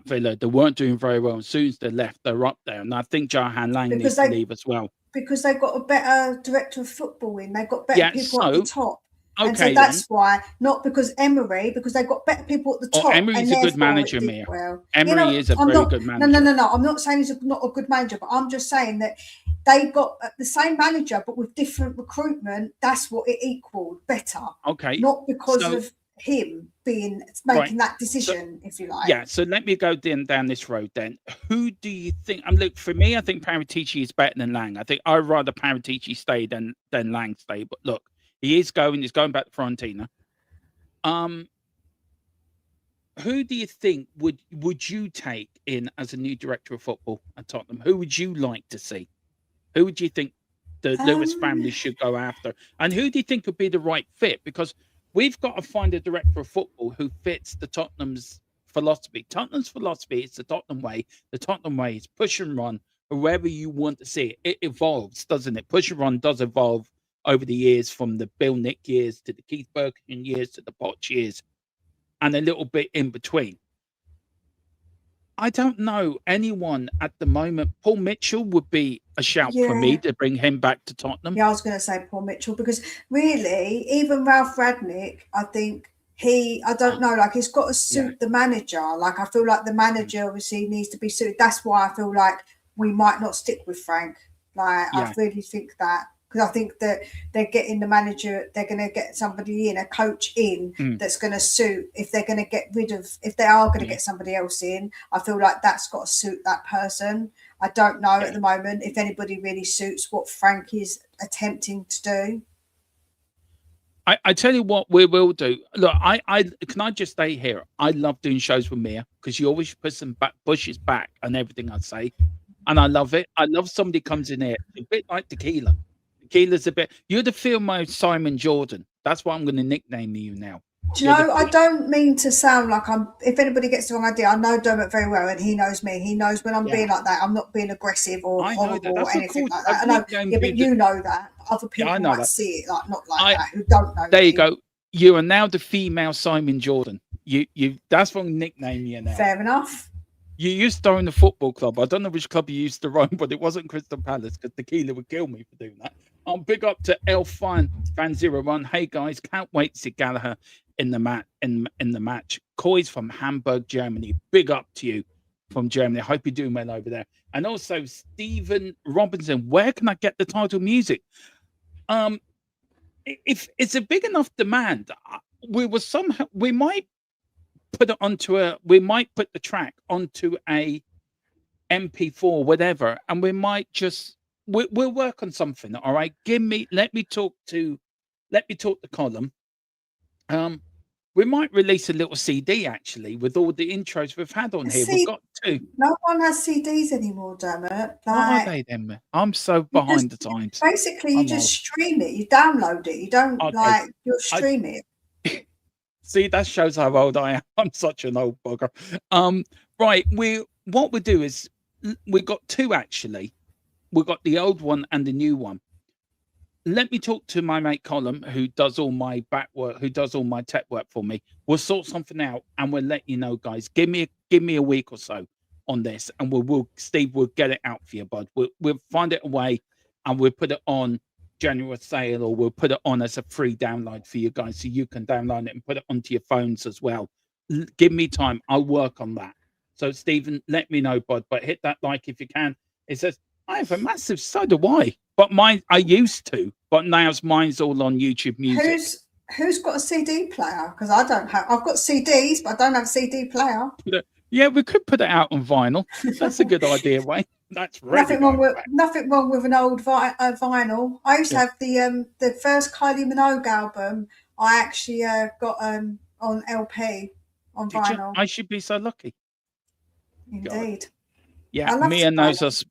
Villa, they weren't doing very well. As soon as they left, they're up there, and I think Johan Lang needs to leave as well. Because they've got a better director of football in. They've got better Yeah, people at the top. And so okay that's then. why, not because Emery, because they've got better people at the Oh, top. Emery's and a good therefore manager, it did Mia. well. Emery is a I'm very not, good manager. No. I'm not saying he's not a good manager, but I'm just saying that they got the same manager, but with different recruitment. That's what it equaled better. Okay. Not because of him making that decision, if you like. Yeah, so let me go down this road then. Who do you think? Look, for me, I think Paratici is better than Lang. I think I'd rather Paratici stay than Lang stay. But look, he's going back to Fiorentina. Who do you think would you take in as a new director of football at Tottenham? Who would you like to see? Who would you think the Lewis family should go after? And who do you think would be the right fit? Because we've got to find a director of football who fits the Tottenham's philosophy. Tottenham's philosophy is the Tottenham way. The Tottenham way is push and run wherever you want to see it. It evolves, doesn't it? Push and run does evolve over the years, from the Bill Nick years to the Keith Berkshire years to the Poch years, and a little bit in between. I don't know anyone at the moment. Paul Mitchell would be a shout for me to bring him back to Tottenham. Yeah, I was going to say Paul Mitchell, because really, even Ralph Radnick, I think I don't know, like, he's got to suit the manager. Like, I feel like the manager obviously needs to be suited. That's why I feel like we might not stick with Frank. Like, I really think that. Because I think that they're getting the manager, they're going to get somebody in, a coach in, that's going to suit. If they're going to if they are going to get somebody else in, I feel like that's got to suit that person. I don't know at the moment if anybody really suits what Frank is attempting to do. I tell you what we will do. Look, I can I just stay here? I love doing shows with Mia, because she always pushes back on everything I say. And I love it. I love somebody comes in here, a bit like Tequila. Tequila's a bit. You're the film Simon Jordan. That's what I'm going to nickname you now. Do you know, I don't mean to sound like if anybody gets the wrong idea, I know Dermot very well, and he knows me. He knows when I'm being like that. I'm not being aggressive or horrible or anything like that. I know, but you know that. Other people might see it like not like that, who don't know. There you go. You are now the female Simon Jordan. You. That's what I'm nickname you now. Fair enough. You used to own a football club. I don't know which club you used to run, but it wasn't Crystal Palace, because Tequila would kill me for doing that. Big up to Fan01. Hey guys, can't wait to see Gallagher in the match. COYS from Hamburg, Germany. Big up to you from Germany. I hope you're doing well over there. And also Stephen Robinson. Where can I get the title music? If it's a big enough demand, we might put the track onto a MP4, whatever, and we might just we'll work on something. All right, let me talk to Colin. We might release a little CD actually with all the intros we've had on here. We've got two. No one has CDs anymore, Dermot. What are they then? I'm so behind the times. Basically, you just stream it. You download it. You don't you'll stream it. See, that shows how old I am. I'm such an old bugger. Right. What we do is we got two actually. We got the old one and the new one. Let me talk to my mate Colin, who does all my back work, who does all my tech work for me. We'll sort something out and we'll let you know, guys. Give me a week or so on this, and Steve will get it out for you, bud. We'll find it away and we'll put it on January sale, or we'll put it on as a free download for you guys, so you can download it and put it onto your phones as well. Give me time. I'll work on that. So Stephen, let me know, bud. But hit that like if you can. It says, I have a massive, so do I. But mine, I used to, but now mine's all on YouTube Music. Who's got a CD player? Because I don't have. I've got CDs, but I don't have a CD player. Yeah, we could put it out on vinyl. That's a good idea, Wayne. That's really nothing wrong with an old vinyl. I used to have the first Kylie Minogue album. I actually got on LP on vinyl. I should be so lucky. Indeed. God. Yeah, Mia knows us.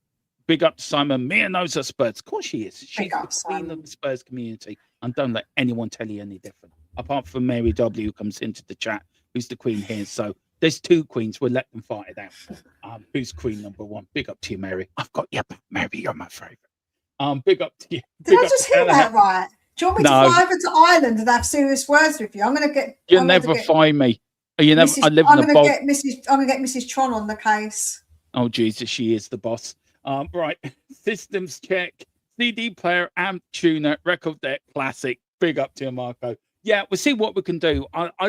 Big up to Simon. Mia knows her Spurs. Of course she is. She's the queen of the Spurs community. And don't let anyone tell you any different. apart from Mary W, who comes into the chat, who's the queen here. So there's 2 queens. We'll let them fight it out. Who's queen number 1? Big up to you, Mary. I've got you, Mary. You're my favorite. Big up to you. Did I just hear that right? Do you want me to fly over to Ireland and have serious words with you? I'm going to get. You'll never find me. You never. Mrs. I live I'm in a going to boat. get Mrs. Tron on the case. Oh Jesus, she is the boss. Right. Systems check. CD player, amp tuner, record deck, classic. Big up to you, Marco. Yeah, we'll see what we can do.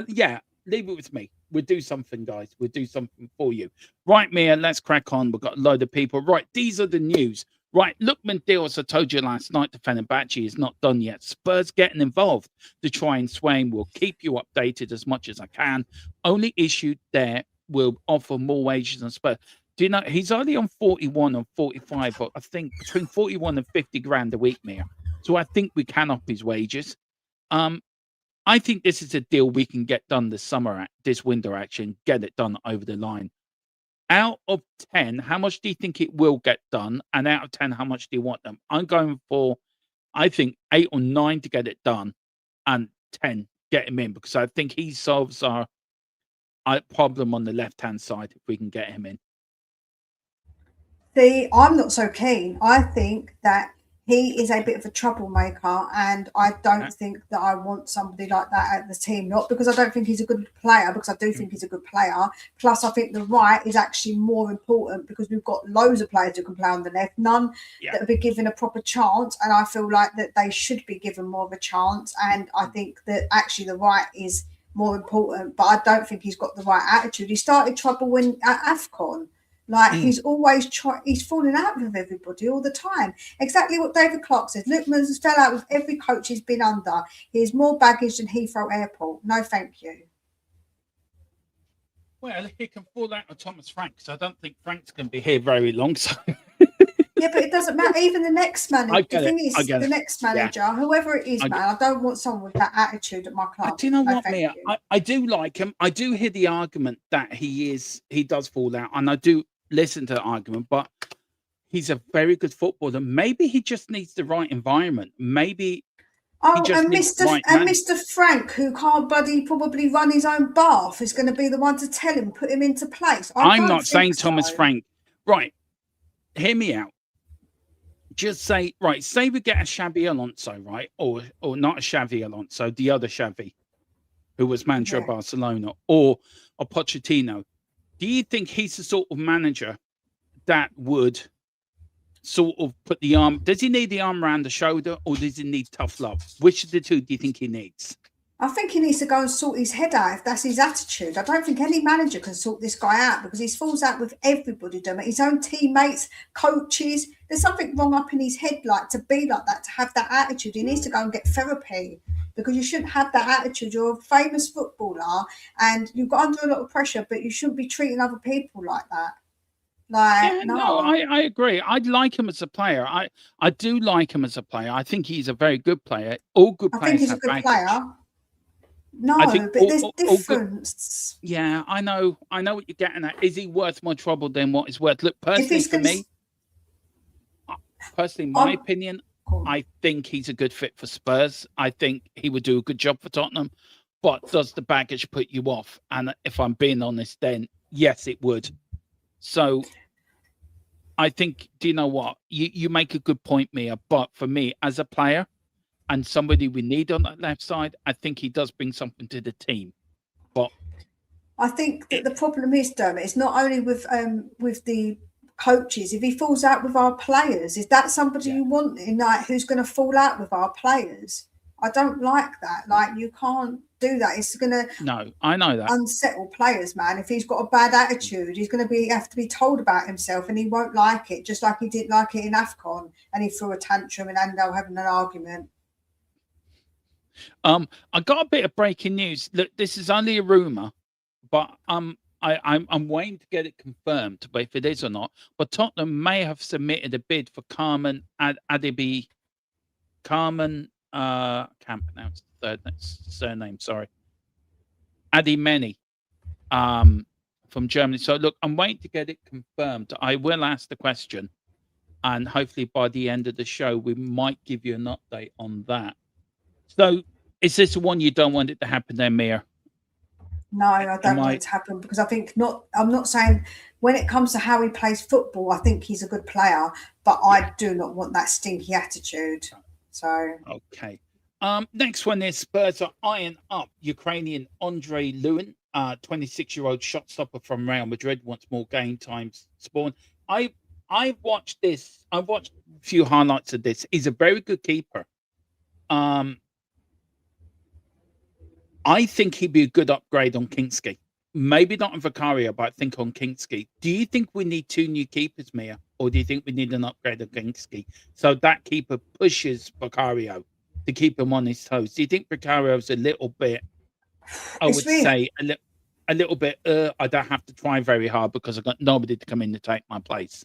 Yeah, leave it with me. We'll do something, guys. We'll do something for you. Right, Mia, let's crack on. We've got a load of people. Right, these are the news. Right, Lookman deal, as I told you last night, to Fenerbahce is not done yet. Spurs getting involved to try and sway him. We'll keep you updated as much as I can. Only issue there will offer more wages than Spurs. Do you know, he's only on 41 or 45, but I think between 41 and 50 grand a week, Mia. So I think we can up his wages. I think this is a deal we can get done this window, actually, get it done over the line. Out of 10, how much do you think it will get done? And out of 10, how much do you want them? I'm going for, I think, 8 or 9 to get it done, and 10 get him in, because I think he solves our problem on the left-hand side if we can get him in. See, I'm not so keen. I think that he is a bit of a troublemaker, and I don't think that I want somebody like that at the team. Not because I don't think he's a good player, because I do think he's a good player. Plus, I think the right is actually more important, because we've got loads of players who can play on the left, none that have been given a proper chance, and I feel like that they should be given more of a chance. And I think that actually the right is more important, but I don't think he's got the right attitude. He started trouble at AFCON. Like, he's always he's falling out with everybody all the time. Exactly what David Clark said. Lookman's fell out with every coach he's been under. He has more baggage than Heathrow Airport. No, thank you. Well, he can fall out with Thomas Frank, so I don't think Frank's going to be here very long. So. Yeah, but it doesn't matter. Even the next manager, the thing is, the next manager, whoever it is, man, I don't want someone with that attitude at my club. Do you know what, Mia? I do like him. I do hear the argument that he does fall out, and I do listen to the argument, but he's a very good footballer. Maybe he just needs the right environment. Maybe Mr. Frank, who can't probably run his own bath, is going to be the one to tell him, put him into place. I'm not saying Thomas Frank. Right. Hear me out. Just say, right, say we get a Xabi Alonso, right? Or not a Xavi Alonso, the other Xavi, who was manager of Barcelona, or a Pochettino. Do you think he's the sort of manager that would sort of put the arm? Does he need the arm around the shoulder, or does he need tough love? Which of the two do you think he needs? I think he needs to go and sort his head out if that's his attitude. I don't think any manager can sort this guy out, because he falls out with everybody, his own teammates, coaches. There's something wrong up in his head, like, to be like that, to have that attitude. He needs to go and get therapy, because you shouldn't have that attitude. You're a famous footballer and you've got under a lot of pressure, but you shouldn't be treating other people like that. Like, no, I agree. I'd like him as a player. I do like him as a player. I think he's a very good player. All good players. I think he's a good player. No, but there's difference. Yeah, I know what you're getting at. Is he worth more trouble than what he's worth? Look, personally, for me, my opinion, I think he's a good fit for Spurs. I think he would do a good job for Tottenham. But does the baggage put you off? And if I'm being honest, then yes, it would. So I think, do you know what? You make a good point, Mia. But for me, as a player, and somebody we need on that left side, I think he does bring something to the team. But I think that the problem is, Dermot, it's not only with the coaches. If he falls out with our players, is that somebody you want in, like, who's going to fall out with our players? I don't like that. Like, you can't do that. It's going to I know that unsettle players, man. If he's got a bad attitude, he's going to have to be told about himself, and he won't like it. Just like he didn't like it in AFCON, and he threw a tantrum and ended up having an argument. I got a bit of breaking news. Look, this is only a rumor, but I'm waiting to get it confirmed, but if it is or not. But Tottenham may have submitted a bid for Carmen Adibi. Carmen, can't pronounce the surname. Sorry, Adimeni, from Germany. So look, I'm waiting to get it confirmed. I will ask the question, and hopefully by the end of the show, we might give you an update on that. So Is this the one you don't want it to happen then, Mia? No, I don't Am want I? it to happen because I think not. I'm not saying when it comes to how he plays football, I think he's a good player, but Yeah. I do not want that stinky attitude. So Okay. Next one is Spurs are eyeing up Ukrainian Andrei Lewin, 26-year-old shot stopper from Real Madrid, wants more game times. Spawn. I watched this. I watched a few highlights of this. He's a very good keeper. Um, I think he'd be a good upgrade on Kingsky. Maybe not on Vicario, but I think on Kingsky. Do you think we need 2 new keepers, Mia? Or do you think we need an upgrade on Kingsky? So that keeper pushes Vicario to keep him on his toes. Do you think Vicario's a little bit, I it's would really. say, a little bit, I don't have to try very hard because I've got nobody to come in to take my place?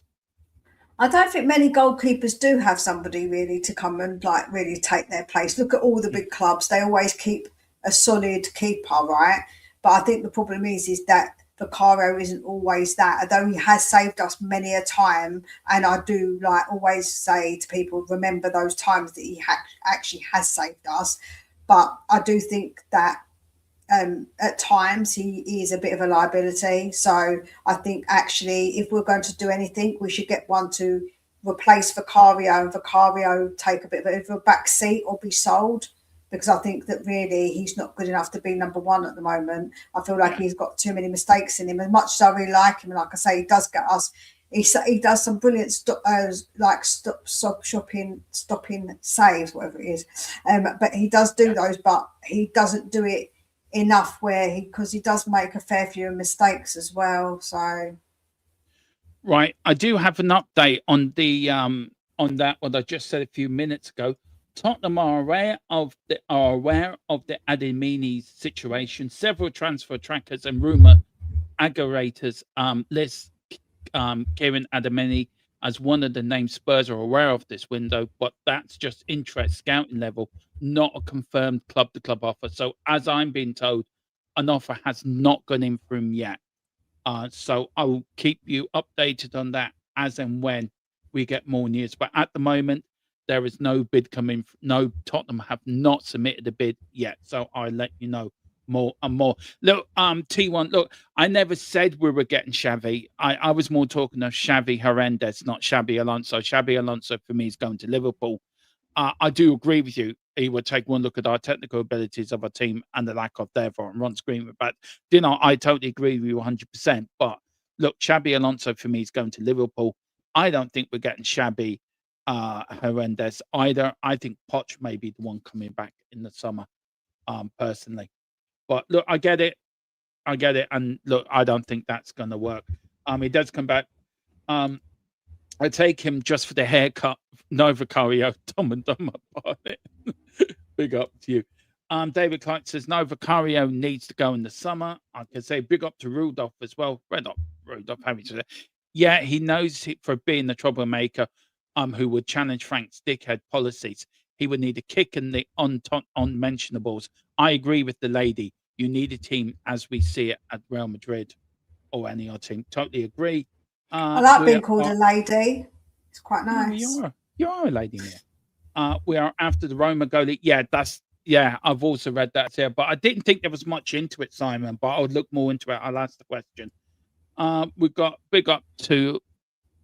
I don't think many goalkeepers do have somebody really to come and like really take their place. Look at all the big clubs; they always keep a solid keeper, right? But I think the problem is that Vicario isn't always that. Although he has saved us many a time, and I do like always say to people, remember those times that he actually has saved us. But I do think that at times he is a bit of a liability. So I think actually, if we're going to do anything, we should get one to replace Vicario and Vicario take a bit of a back seat or be sold. Because I think that really he's not good enough to be number one at the moment. I feel like Yeah. he's got too many mistakes in him. As much as I really like him, and like I say, he does get us. He does some brilliant stopping saves, whatever it is. But he does do those, but he doesn't do it enough where because he does make a fair few mistakes as well. So Right. I do have an update on the on that what I just said a few minutes ago. Tottenham are aware of the Ademini's situation. Several transfer trackers and rumor aggregators list Kieran Ademini as one of the names. Spurs are aware of this window, but that's just interest scouting level, not a confirmed club to club offer. So as I'm being told, an offer has not gone in for him yet. So I will keep you updated on that as and when we get more news. But at the moment, there is no bid coming. No, Tottenham have not submitted a bid yet. So I'll let you know more and more. Look, T1, look, I never said we were getting Xavi. I was more talking of Xavi Hernandez, not Xabi Alonso. Xabi Alonso for me is going to Liverpool. I do agree with you. He would take one look at our technical abilities of our team and the lack of therefore and Ron screaming. But I totally agree with you 100%. But look, Xabi Alonso for me is going to Liverpool. I don't think we're getting Xabi Hernandez either. I think Poch may be the one coming back in the summer, personally. But look, I get it. And look, I don't think that's going to work. He does come back. I take him just for the haircut. No Vicario, Tom and Dumb about it. Big up to you. David Clark says no Vicario needs to go in the summer. I can say big up to Rudolph as well. Red up Rudolph, having to say, yeah, he knows it for being the troublemaker. Who would challenge Frank's dickhead policies. He would need a kick in the unmentionables. I agree with the lady. You need a team as we see it at Real Madrid or any other team. Totally agree. I like We being called a lady. It's quite yeah, nice. you are a lady, Mia. We are after the Roma goalie. I've also read that here, but I didn't think there was much into it, Simon. But I would look more into it. I'll ask the question. We've got big up to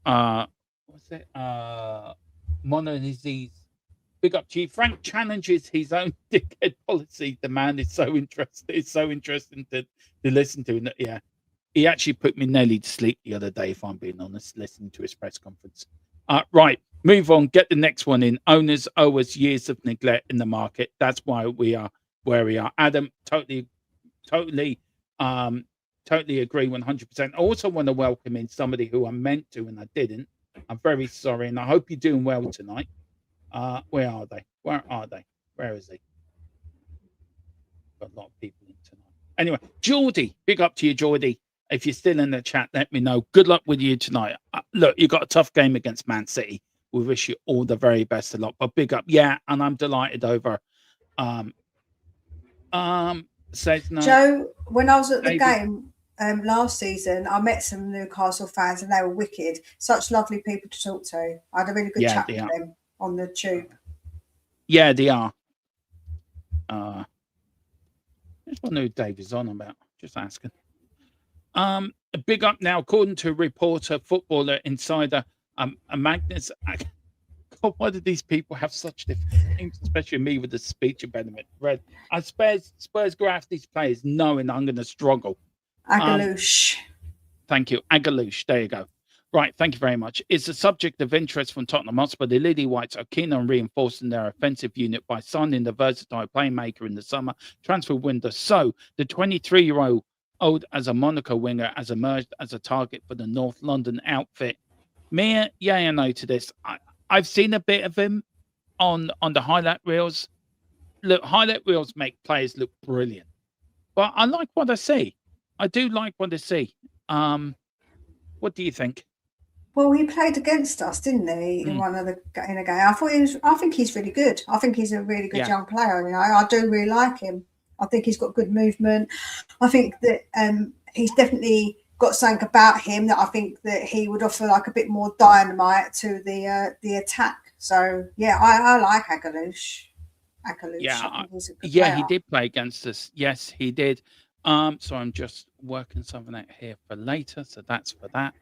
what's it? Mononiziz. Big up to you. Frank challenges his own dickhead policy. The man is so interested. It's so interesting to listen to. And yeah, he actually put me nearly to sleep the other day, if I'm being honest, listening to his press conference. Right, move on. Get the next one in. Owners owe us years of neglect in the market. That's why we are where we are. Adam, totally agree 100%. I also want to welcome in somebody who I meant to and I didn't. I'm very sorry, and I hope you're doing well tonight. Where are they? Where is he? Got a lot of people in tonight. Anyway, Geordie, big up to you, Geordie. If you're still in the chat, let me know. Good luck with you tonight. Look, you've got a tough game against Man City. We wish you all the very best of luck. But big up, yeah, and I'm delighted over. Says no. Joe, when I was at the David. game last season, I met some Newcastle fans and they were wicked. Such lovely people to talk to. I had a really good chat with them on the tube. Yeah, they are. Just wonder who Dave is on about. Just asking. A big up now, according to reporter, footballer, insider, Magnus. God, why do these people have such difficult names, especially me with the speech impediment? Red. Spurs graft these players knowing I'm going to struggle. Agaloosh. Thank you. Agaloosh. There you go. Right. Thank you very much. It's a subject of interest from Tottenham Hotspur. The Lily Whites are keen on reinforcing their offensive unit by signing the versatile playmaker in the summer transfer window. So the 23-year-old as a Monaco winger has emerged as a target for the North London outfit. Mia, yay or no to this? I've seen a bit of him on the highlight reels. Look, highlight reels make players look brilliant, but I like what I see. I do like what I see. What do you think? Well, he played against us, didn't he, in in a game? I think he's really good. I think he's a really good young player. You know, I do really like him. I think he's got good movement. I think that he's definitely got something about him that I think that he would offer like a bit more dynamite to the attack. So yeah, I like Agaloosh. Yeah, he's a good yeah, player. he did play against us. Yes, he did. So I'm just working something out here for later. So that's for that.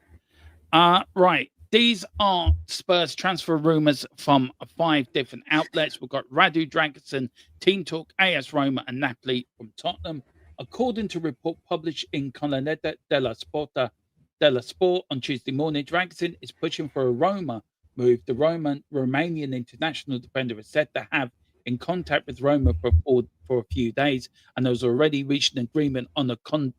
Right. These are Spurs transfer rumours from 5 different outlets. We've got Radu Dragosin, Team Talk, AS Roma, and Napoli from Tottenham. According to a report published in Colonnetta della Sport on Tuesday morning, Dragosin is pushing for a Roma move. The Romanian international defender is said to have in contact with Roma for a few days and has already reached an agreement on a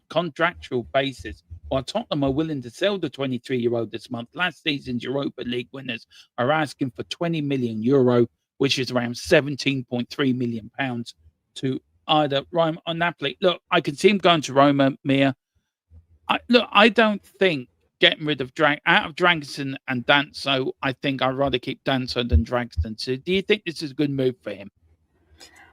contractual basis. While Tottenham are willing to sell the 23-year-old this month, last season's Europa League winners are asking for €20 million, which is around £17.3 million to either Roma or Napoli. Look, I can see him going to Roma, Mia. I don't think getting rid of Dragosin and Danso, I think I'd rather keep Danso than Dragosin. So do you think this is a good move for him?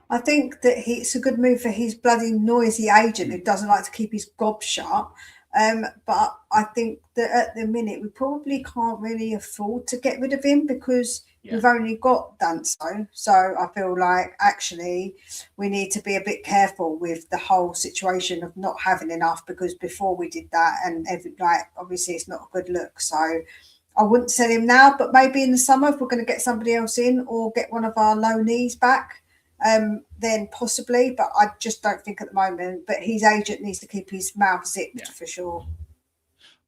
I think that it's a good move for his bloody noisy agent who doesn't like to keep his gob shut. But I think that at the minute we probably can't really afford to get rid of him because we've only got Danso. So I feel like actually we need to be a bit careful with the whole situation of not having enough because before we did that and obviously it's not a good look. So I wouldn't sell him now, but maybe in the summer if we're going to get somebody else in or get one of our loanees back. Then possibly, but I just don't think at the moment. But his agent needs to keep his mouth zipped for sure.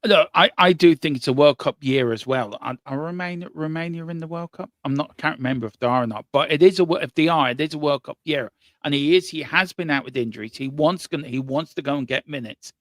Look, I do think it's a World Cup year as well. Are Romania in the World Cup? I can't remember if they are or not, but it is if they are, it is a World Cup year, and he has been out with injuries. He wants to go and get minutes.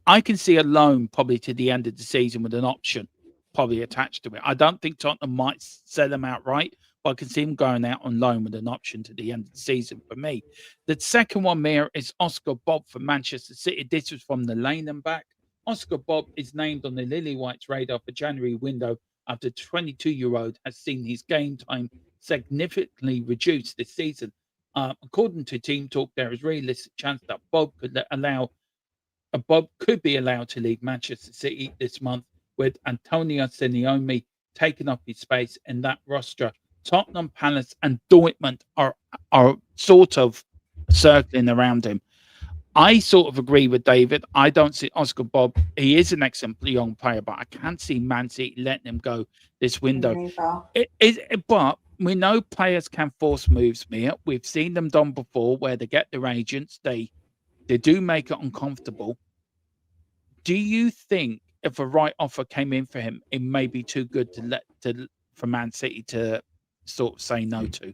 I can see a loan probably to the end of the season with an option probably attached to it. I don't think Tottenham might sell him outright, but I can see him going out on loan with an option to the end of the season for me. The second one there is Oscar Bob for Manchester City. This was from the Lane and back. Oscar Bob is named on the Lily Whites radar for January window after 22-year-old has seen his game time significantly reduced this season. According to Team Talk, there is a realistic chance that Bob could be allowed to leave Manchester City this month, with Antonio Simeone taking up his space in that roster. Tottenham, Palace, and Dortmund are sort of circling around him. I sort of agree with David. I don't see Oscar Bob. He is an excellent young player, but I can't see Man City letting him go this window. But we know players can force moves, Mia. We've seen them done before where they get their agents. They do make it uncomfortable. Do you think if a right offer came in for him, it may be too good for Man City to sort of say no to?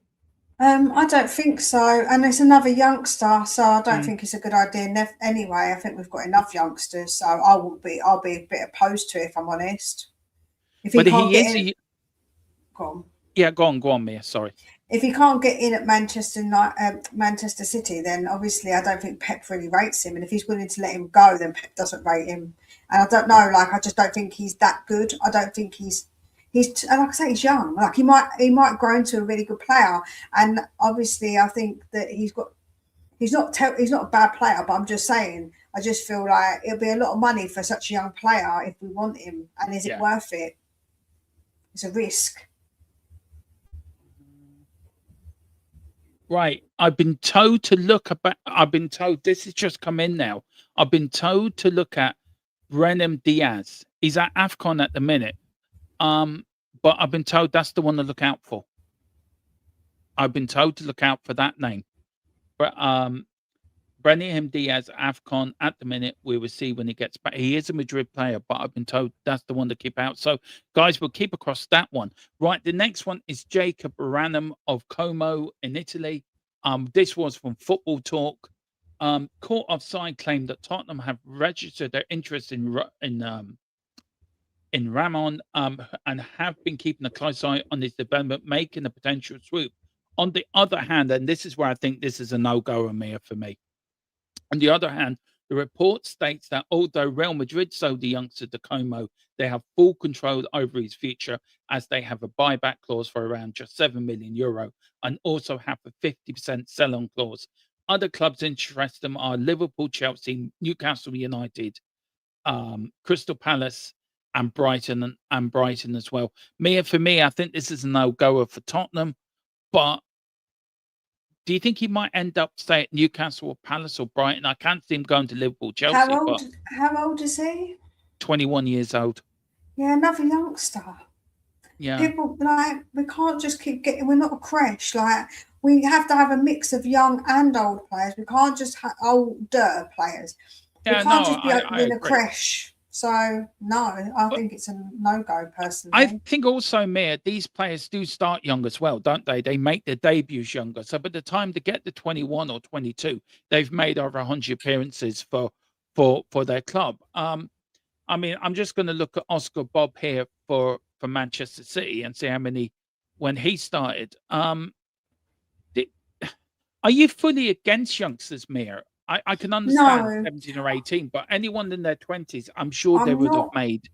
I don't think so, and it's another youngster, so I don't think it's a good idea. Anyway, I think we've got enough youngsters, so I'll be a bit opposed to it if I'm honest. If he can't get in, go on. Yeah, go on, Mia. Sorry. If he can't get in at Manchester City, then obviously I don't think Pep really rates him. And if he's willing to let him go, then Pep doesn't rate him. And I don't know, I just don't think he's that good. I don't think he's like I say, he's young. Like he might grow into a really good player. And obviously, I think that he's not a bad player. But I'm just saying, I just feel like it'll be a lot of money for such a young player if we want him. And is it worth it? It's a risk. Right. I've been told to look about. I've been told this has just come in now. I've been told to look at Brenham Diaz. He's at AFCON at the minute. Um, but I've been told that's the one to look out for. I've been told to look out for that name. But Brahim Diaz AFCON at the minute. We will see when he gets back. He is a Madrid player, but I've been told that's the one to keep out. So, guys, we'll keep across that one. Right. The next one is Jacob Ranham of Como in Italy. This was from Football Talk. Court offside claimed that Tottenham have registered their interest in Ramon and have been keeping a close eye on his development, making a potential swoop. On the other hand, and this is where I think this is a no-go, Amir, for me. On the other hand, the report states that although Real Madrid sold the youngster to Como, they have full control over his future as they have a buyback clause for around just €7 million and also have a 50% sell-on clause. Other clubs interested in are Liverpool, Chelsea, Newcastle United, Crystal Palace, and Brighton as well. For me, I think this is a no-goer for Tottenham, but do you think he might end up staying at Newcastle or Palace or Brighton? I can't see him going to Liverpool, Chelsea, but How old is he? 21 years old. Yeah, another youngster. Yeah. People we can't just keep getting. We're not a crash. We have to have a mix of young and old players. We can't just have older players. We can't just be opening a crash. So no, I think it's a no-go personally. I think also, Mia, these players do start young as well, don't they? They make their debuts younger. So by the time they get to 21 or 22, they've made over 100 appearances for their club. I'm just going to look at Oscar Bob here for Manchester City and see how many when he started. Are you fully against youngsters, Mia? I can understand 17 or 18, but anyone in their 20s, I'm sure they would have made.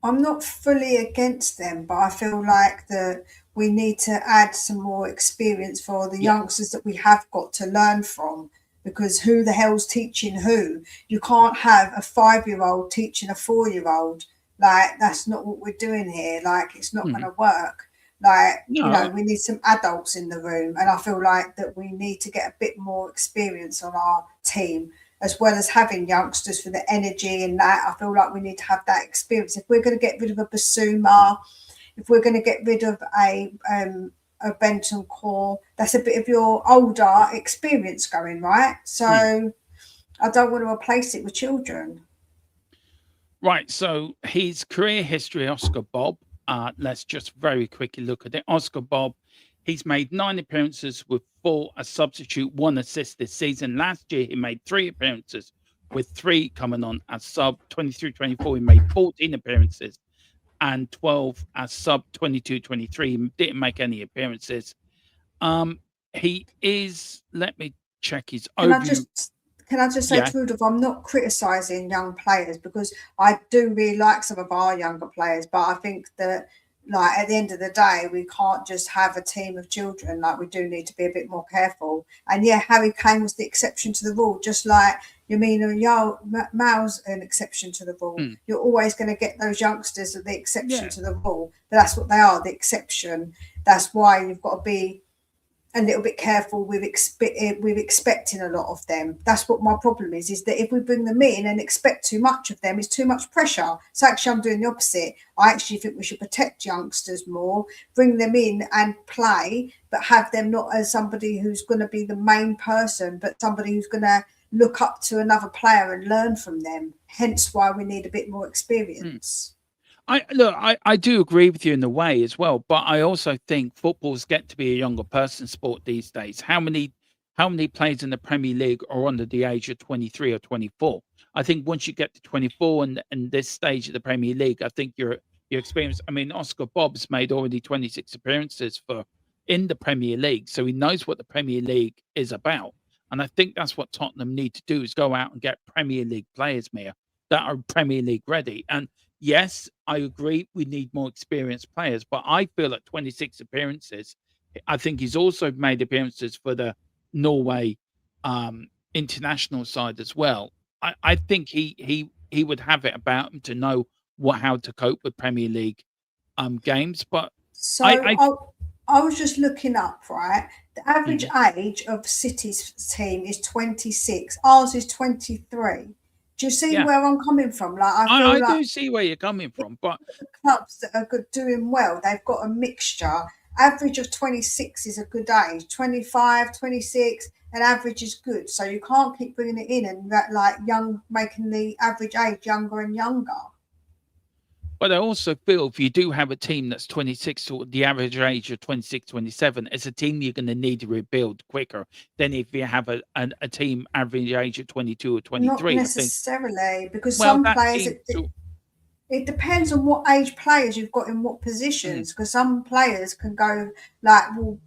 I'm not fully against them, but I feel like that we need to add some more experience for the youngsters that we have got to learn from. Because who the hell's teaching who? You can't have a 5-year-old teaching a 4-year-old. That's not what we're doing here. It's not going to work. We need some adults in the room, and I feel like that we need to get a bit more experience on our team, as well as having youngsters for the energy and that. I feel like we need to have that experience. If we're going to get rid of a Basuma, if we're going to get rid of a Benton Core, that's a bit of your older experience going, right? So I don't want to replace it with children. Right. So his career history, Oscar Bob. Let's just very quickly look at it. Oscar Bob, he's made 9 appearances with 4 as substitute, 1 assist this season. Last year, he made 3 appearances with 3 coming on as sub. 23-24, he made 14 appearances and 12 as sub. 22-23, he didn't make any appearances. He is, let me check his overview. Can I just say to Rudolph, I'm not criticising young players because I do really like some of our younger players, but I think that at the end of the day, we can't just have a team of children. We do need to be a bit more careful. And Harry Kane was the exception to the rule, just like Yamina Mao's an exception to the rule. You're always going to get those youngsters that are the exception to the rule, but that's what they are, the exception. That's why you've got to be a little bit careful with expecting a lot of them. That's what my problem is that if we bring them in and expect too much of them, it's too much pressure. So actually I'm doing the opposite. I actually think we should protect youngsters more, bring them in and play, but have them not as somebody who's going to be the main person, but somebody who's going to look up to another player and learn from them. Hence why we need a bit more experience. I do agree with you in a way as well, but I also think football's get to be a younger person sport these days. How many players in the Premier League are under the age of 23 or 24? I think once you get to 24 and this stage of the Premier League, I think your experience. Oscar Bobb's made already 26 appearances in the Premier League, so he knows what the Premier League is about. And I think that's what Tottenham need to do is go out and get Premier League players, Mia, that are Premier League ready. And yes, I agree we need more experienced players, but I feel at 26 appearances, I think he's also made appearances for the Norway international side as well. I think he would have it about him to know how to cope with Premier League games. But so I was just looking up, right? The average age of City's team is 26. Ours is 23. Do you see Yeah. where I'm coming from? Like I feel I like do see where you're coming from, but the clubs that are good, doing well, they've got a mixture. Average of 26 is a good age. 25, 26, an average is good. So you can't keep bringing it in and that like young, making the average age younger and younger. I also feel if you do have a team that's 26, or the average age of 26, 27, as a team, you're going to need to rebuild quicker than if you have a team average age of 22 or Not 23. I think, necessarily, because well, some that players, team, so, it depends on what age players you've got in what mm, positions. Because some players can go like, well,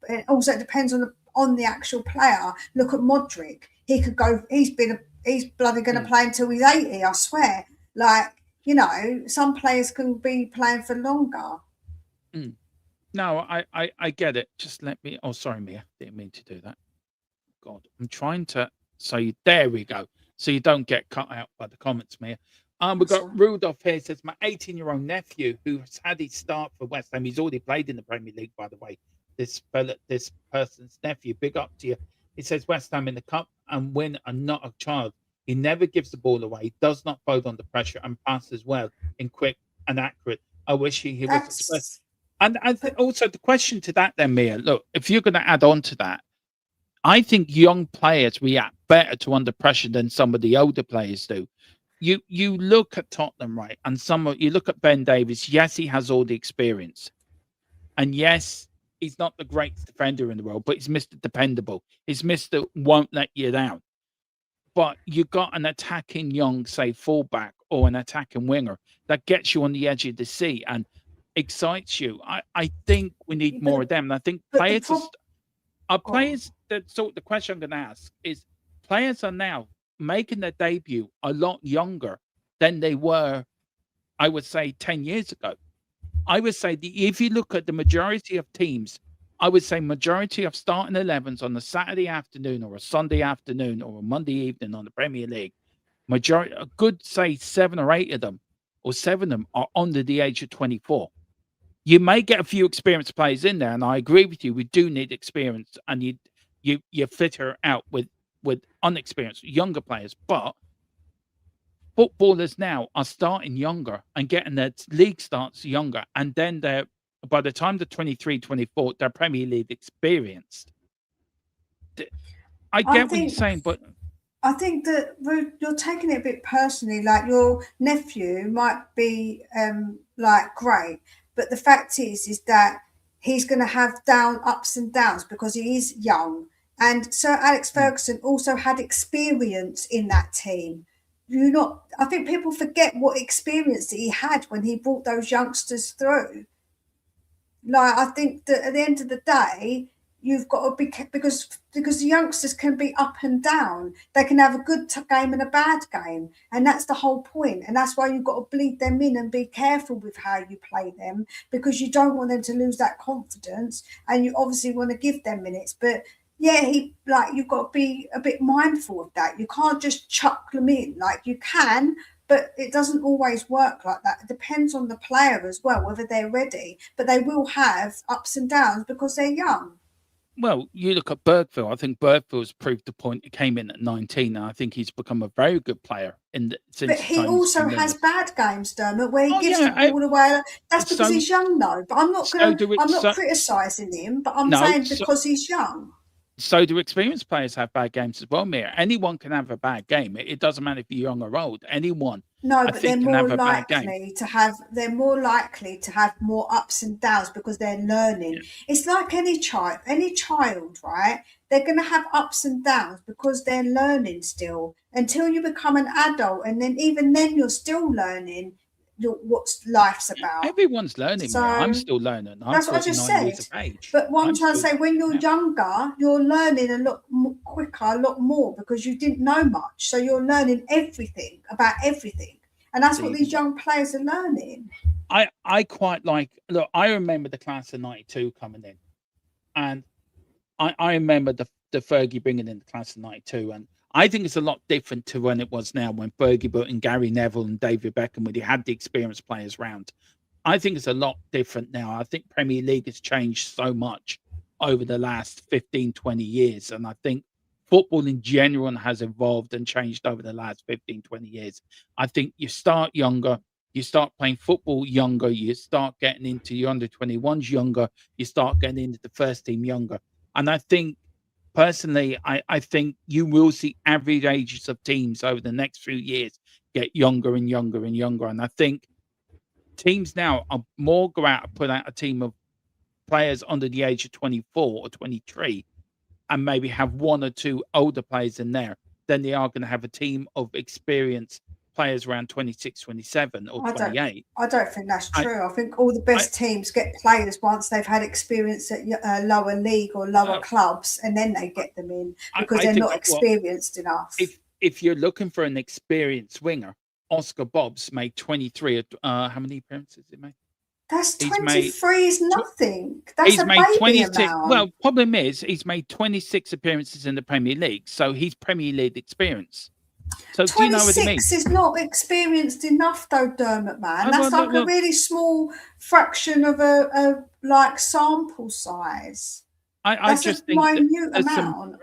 it also depends on the actual player. Look at Modric. He could go. He's bloody going to mm, play until he's 80. I swear. Like, you know, some players can be playing for longer. mm. No, I get it. Just let me. Oh, sorry, Mia. Didn't mean to do that. God, I'm trying to. There we go. So you don't get cut out by the comments, Mia. We've That's got all. Rudolph here. Says my 18-year-old nephew who's had his start for West Ham. He's already played in the Premier League, by the way. This person's nephew. Big up to you. He says West Ham in the cup and win are not a child. He never gives the ball away. Does not fold under pressure and passes well in quick and accurate. I wish he was expressed. That's And also the question to that, then, Mia. Look, if you're going to add on to that, I think young players react better to under pressure than some of the older players do. You look at Tottenham, right, and you look at Ben Davies. Yes, he has all the experience, and yes, he's not the greatest defender in the world, but he's Mister Dependable. He's Mister Won't let you down. But you got an attacking young, say, fullback or an attacking winger that gets you on the edge of the seat and excites you. I think we need more of them. And I think but the players problem. are players that. So the question I'm going to ask is: players are now making their debut a lot younger than they were, I would say, 10 years ago. I would say if you look at the majority of teams, I would say majority of starting 11s on a Saturday afternoon or a Sunday afternoon or a Monday evening on the Premier League, a good say 7 or 8 of them or 7 of them are under the age of 24. You may get a few experienced players in there, and I agree with you. We do need experience, and you fit her out with unexperienced younger players. But footballers now are starting younger and getting their league starts younger, and then they're by the time they're 23, 24, they're Premier League experienced. I I get what you're think saying, but I think that you're taking it a bit personally. Like your nephew might be like great, but the fact is that he's going to have ups and downs because he is young. And Sir Alex mm, Ferguson also had experience in that team. I think people forget what experience that he had when he brought those youngsters through. Like I think that at the end of the day, you've got to be because the youngsters can be up and down. They can have a good game and a bad game, and that's the whole point. And that's why you've got to bleed them in and be careful with how you play them because you don't want them to lose that confidence, and you obviously want to give them minutes. But yeah, you've got to be a bit mindful of that. You can't just chuck them in. Like you can, but it doesn't always work like that. It depends on the player as well, whether they're ready. But they will have ups and downs because they're young. well, you look at Bergville. I think Bergville's proved the point. He came in at 19, and I think he's become a very good player But since the he time he's also been in has it. bad games, Dermot, where he Oh gives the yeah, ball away. That's because so he's young, though. But I'm not so gonna. do it. I'm not criticising him, but I'm No, saying because he's young. so do experienced players have bad games as well, Mia. Anyone can have a bad game. It doesn't matter if you're young or old. Anyone, No, I but they're think, can more have a bad game. likely to have. They're more likely to have more ups and downs because they're learning. Yeah. It's like any child. Any child, right? They're going to have ups and downs because they're learning still until you become an adult, and then even then you're still learning what life's about. Everyone's learning, Mia. I'm So still learning. I'm that's what I just 49 years said. of age. But what I'm I'm trying to still, say, when you're yeah. younger, you're learning a lot quicker, a lot more because you didn't know much. So you're learning everything about everything. And that's what See, these young players are learning. I quite like. Look, I remember the class of '92 coming in, and I remember the Fergie bringing in the class of '92, and I think it's a lot different to when it was now when Fergie brought in Gary Neville and David Beckham, when he had the experienced players round. I think it's a lot different now. I think Premier League has changed so much. over the last 15, 20 years. And I think football in general has evolved and changed over the last 15, 20 years. I think you start younger, you start playing football younger, you start getting into your under 21s younger, you start getting into the first team younger. And I think personally, I think you will see average ages of teams over the next few years get younger and younger and younger. And I think teams now are more go out and put out a team of players under the age of 24 or 23 and maybe have one or two older players in there than they are going to have a team of experienced players around 26, 27 or I don't 28. I don't think that's I, true. I think all the I, best teams get players once they've had experience at lower league or lower uh, clubs, and then they get them in because I they're think not well, experienced enough. if you're looking for an experienced winger, Oscar Bobbs made 23. How many appearances did he make? That's He's made 23 is tw- nothing. That's he's a made baby 26. amount. Well, problem is he's made 26 appearances in the Premier League, so he's Premier League experience. So do you know what I mean? 26 is not experienced enough though, Dermot, man. That's Well, like a really small fraction of a like sample size. I That's a just think that minute amount.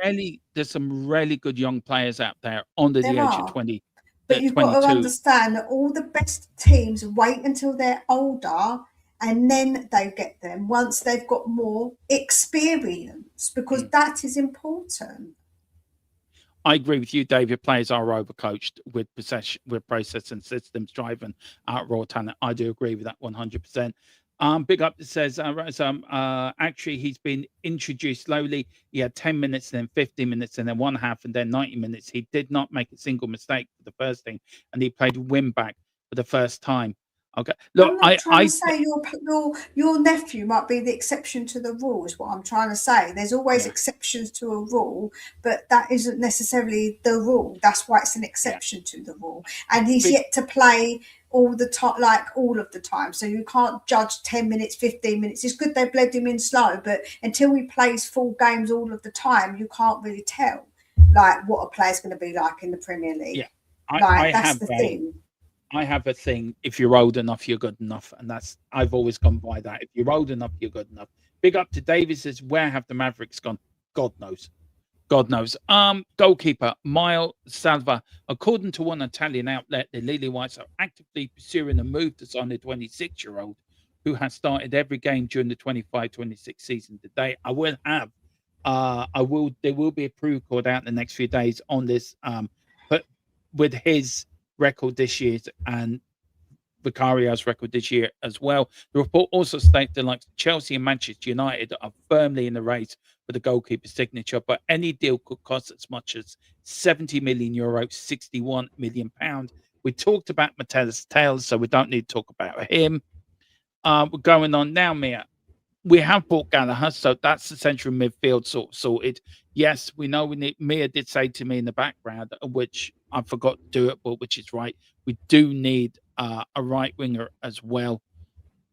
there's some really good young players out there under the There age of are. 20, But you've got to 22. understand that all the best teams wait until they're older and then they get them once they've got more experience, because that is important. I agree with you, David. Players are overcoached with possession, with process and systems driving out raw talent. I do agree with that 100%. Big up that says, actually, he's been introduced slowly. He had 10 minutes, then 15 minutes, and then one half, and then 90 minutes. He did not make a single mistake for the first team, and he played win back for the first time. Okay, look, I'm not trying to say your nephew might be the exception to the rule, is what I'm trying to say. There's always yeah, exceptions to a rule, but that isn't necessarily the rule. That's why it's an yeah. exception to the rule. And he's Big, yet to play all the time, like all of the time. So you can't judge 10 minutes, 15 minutes. It's good they bled him in slow, but until he plays full games all of the time, you can't really tell like what a player's going to be like in the Premier League. yeah. Like that's the thing. I have a thing. If you're old enough, you're good enough, and that's I've always gone by that. If you're old enough, you're good enough. Big up to David says, where have the Mavericks gone? God knows. God knows. Goalkeeper Mile Salva. According to one Italian outlet, the Lily Whites are actively pursuing a move to sign a 26-year-old who has started every game during the 25-26 season. Today, there will be a proof called out in the next few days on this. But with his record this year and Vicario's record this year as well. The report also states that like Chelsea and Manchester United are firmly in the race for the goalkeeper signature, but any deal could cost as much as €70 million, £61 million. We talked about Mateus Tales, so we don't need to talk about him. We're going on now, Mia. We have bought Gallagher, so that's the central midfield sorted. Yes, we know we need. Mia did say to me in the background, which I forgot to do it, but which is right. We do need a right winger as well.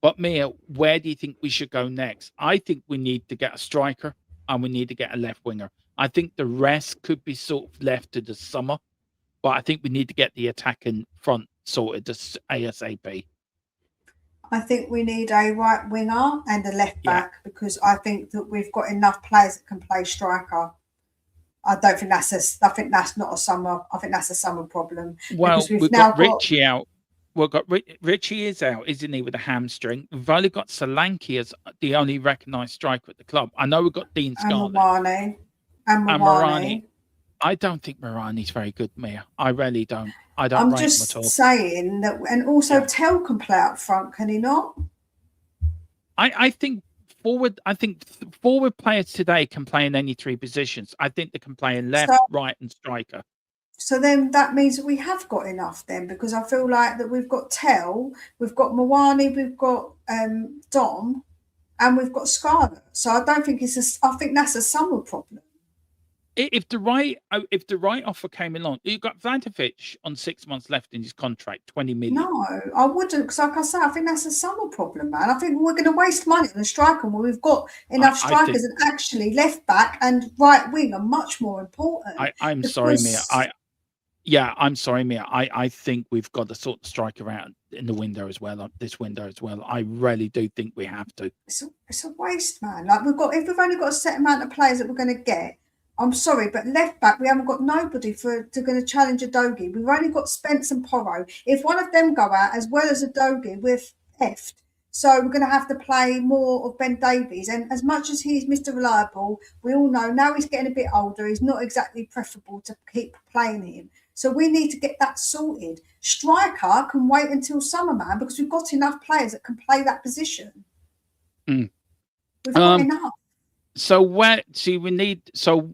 But Mia, where do you think we should go next? I think we need to get a striker and we need to get a left winger. I think the rest could be sort of left to the summer, but I think we need to get the attacking front sorted ASAP. I think we need a right winger and a left Yeah. back, because I think that we've got enough players that can play striker. I don't think I think that's not a summer. I think that's a summer problem. Well, because we've got Richie out. We've got Richie is out, isn't he, with a hamstring? We've only got Solanke as the only recognised striker at the club. I know we've got Dean Scarlett and Moani. I don't think Morani's very good, Mia. I really don't. I don't I'm rate him at just all. saying that, and also Tell can play up front, can he not? I think forward players today can play in any three positions. I think they can play in left, right, and striker. So then that means that we have got enough then, because I feel like that we've got Tell, we've got Moani, we've got Dom, and we've got Scarlett. So I don't think I think that's a summer problem. If the right offer came along, you've got Vlahovic on 6 months left in his contract, 20 million. No, I wouldn't, because like I say, I think that's a summer problem, man. I think we're going to waste money on a striker when we've got enough strikers, and actually left back and right wing are much more important. I'm sorry, Mia. Yeah, I'm sorry, Mia. I think we've got to sort the striker out in the window as well, this window as well. I really do think we have to. It's a waste, man. Like if we've only got a set amount of players that we're going to get. I'm sorry, but left back we haven't got nobody to going to challenge a Dogie. We've only got Spence and Porro. If one of them go out as well as a Dogie, we're effed. So we're going to have to play more of Ben Davies. And as much as he's Mr. Reliable, we all know now he's getting a bit older. He's not exactly preferable to keep playing him. So we need to get that sorted. Striker can wait until summer, man, because we've got enough players that can play that position. Mm. We've got enough. So where? See, we need so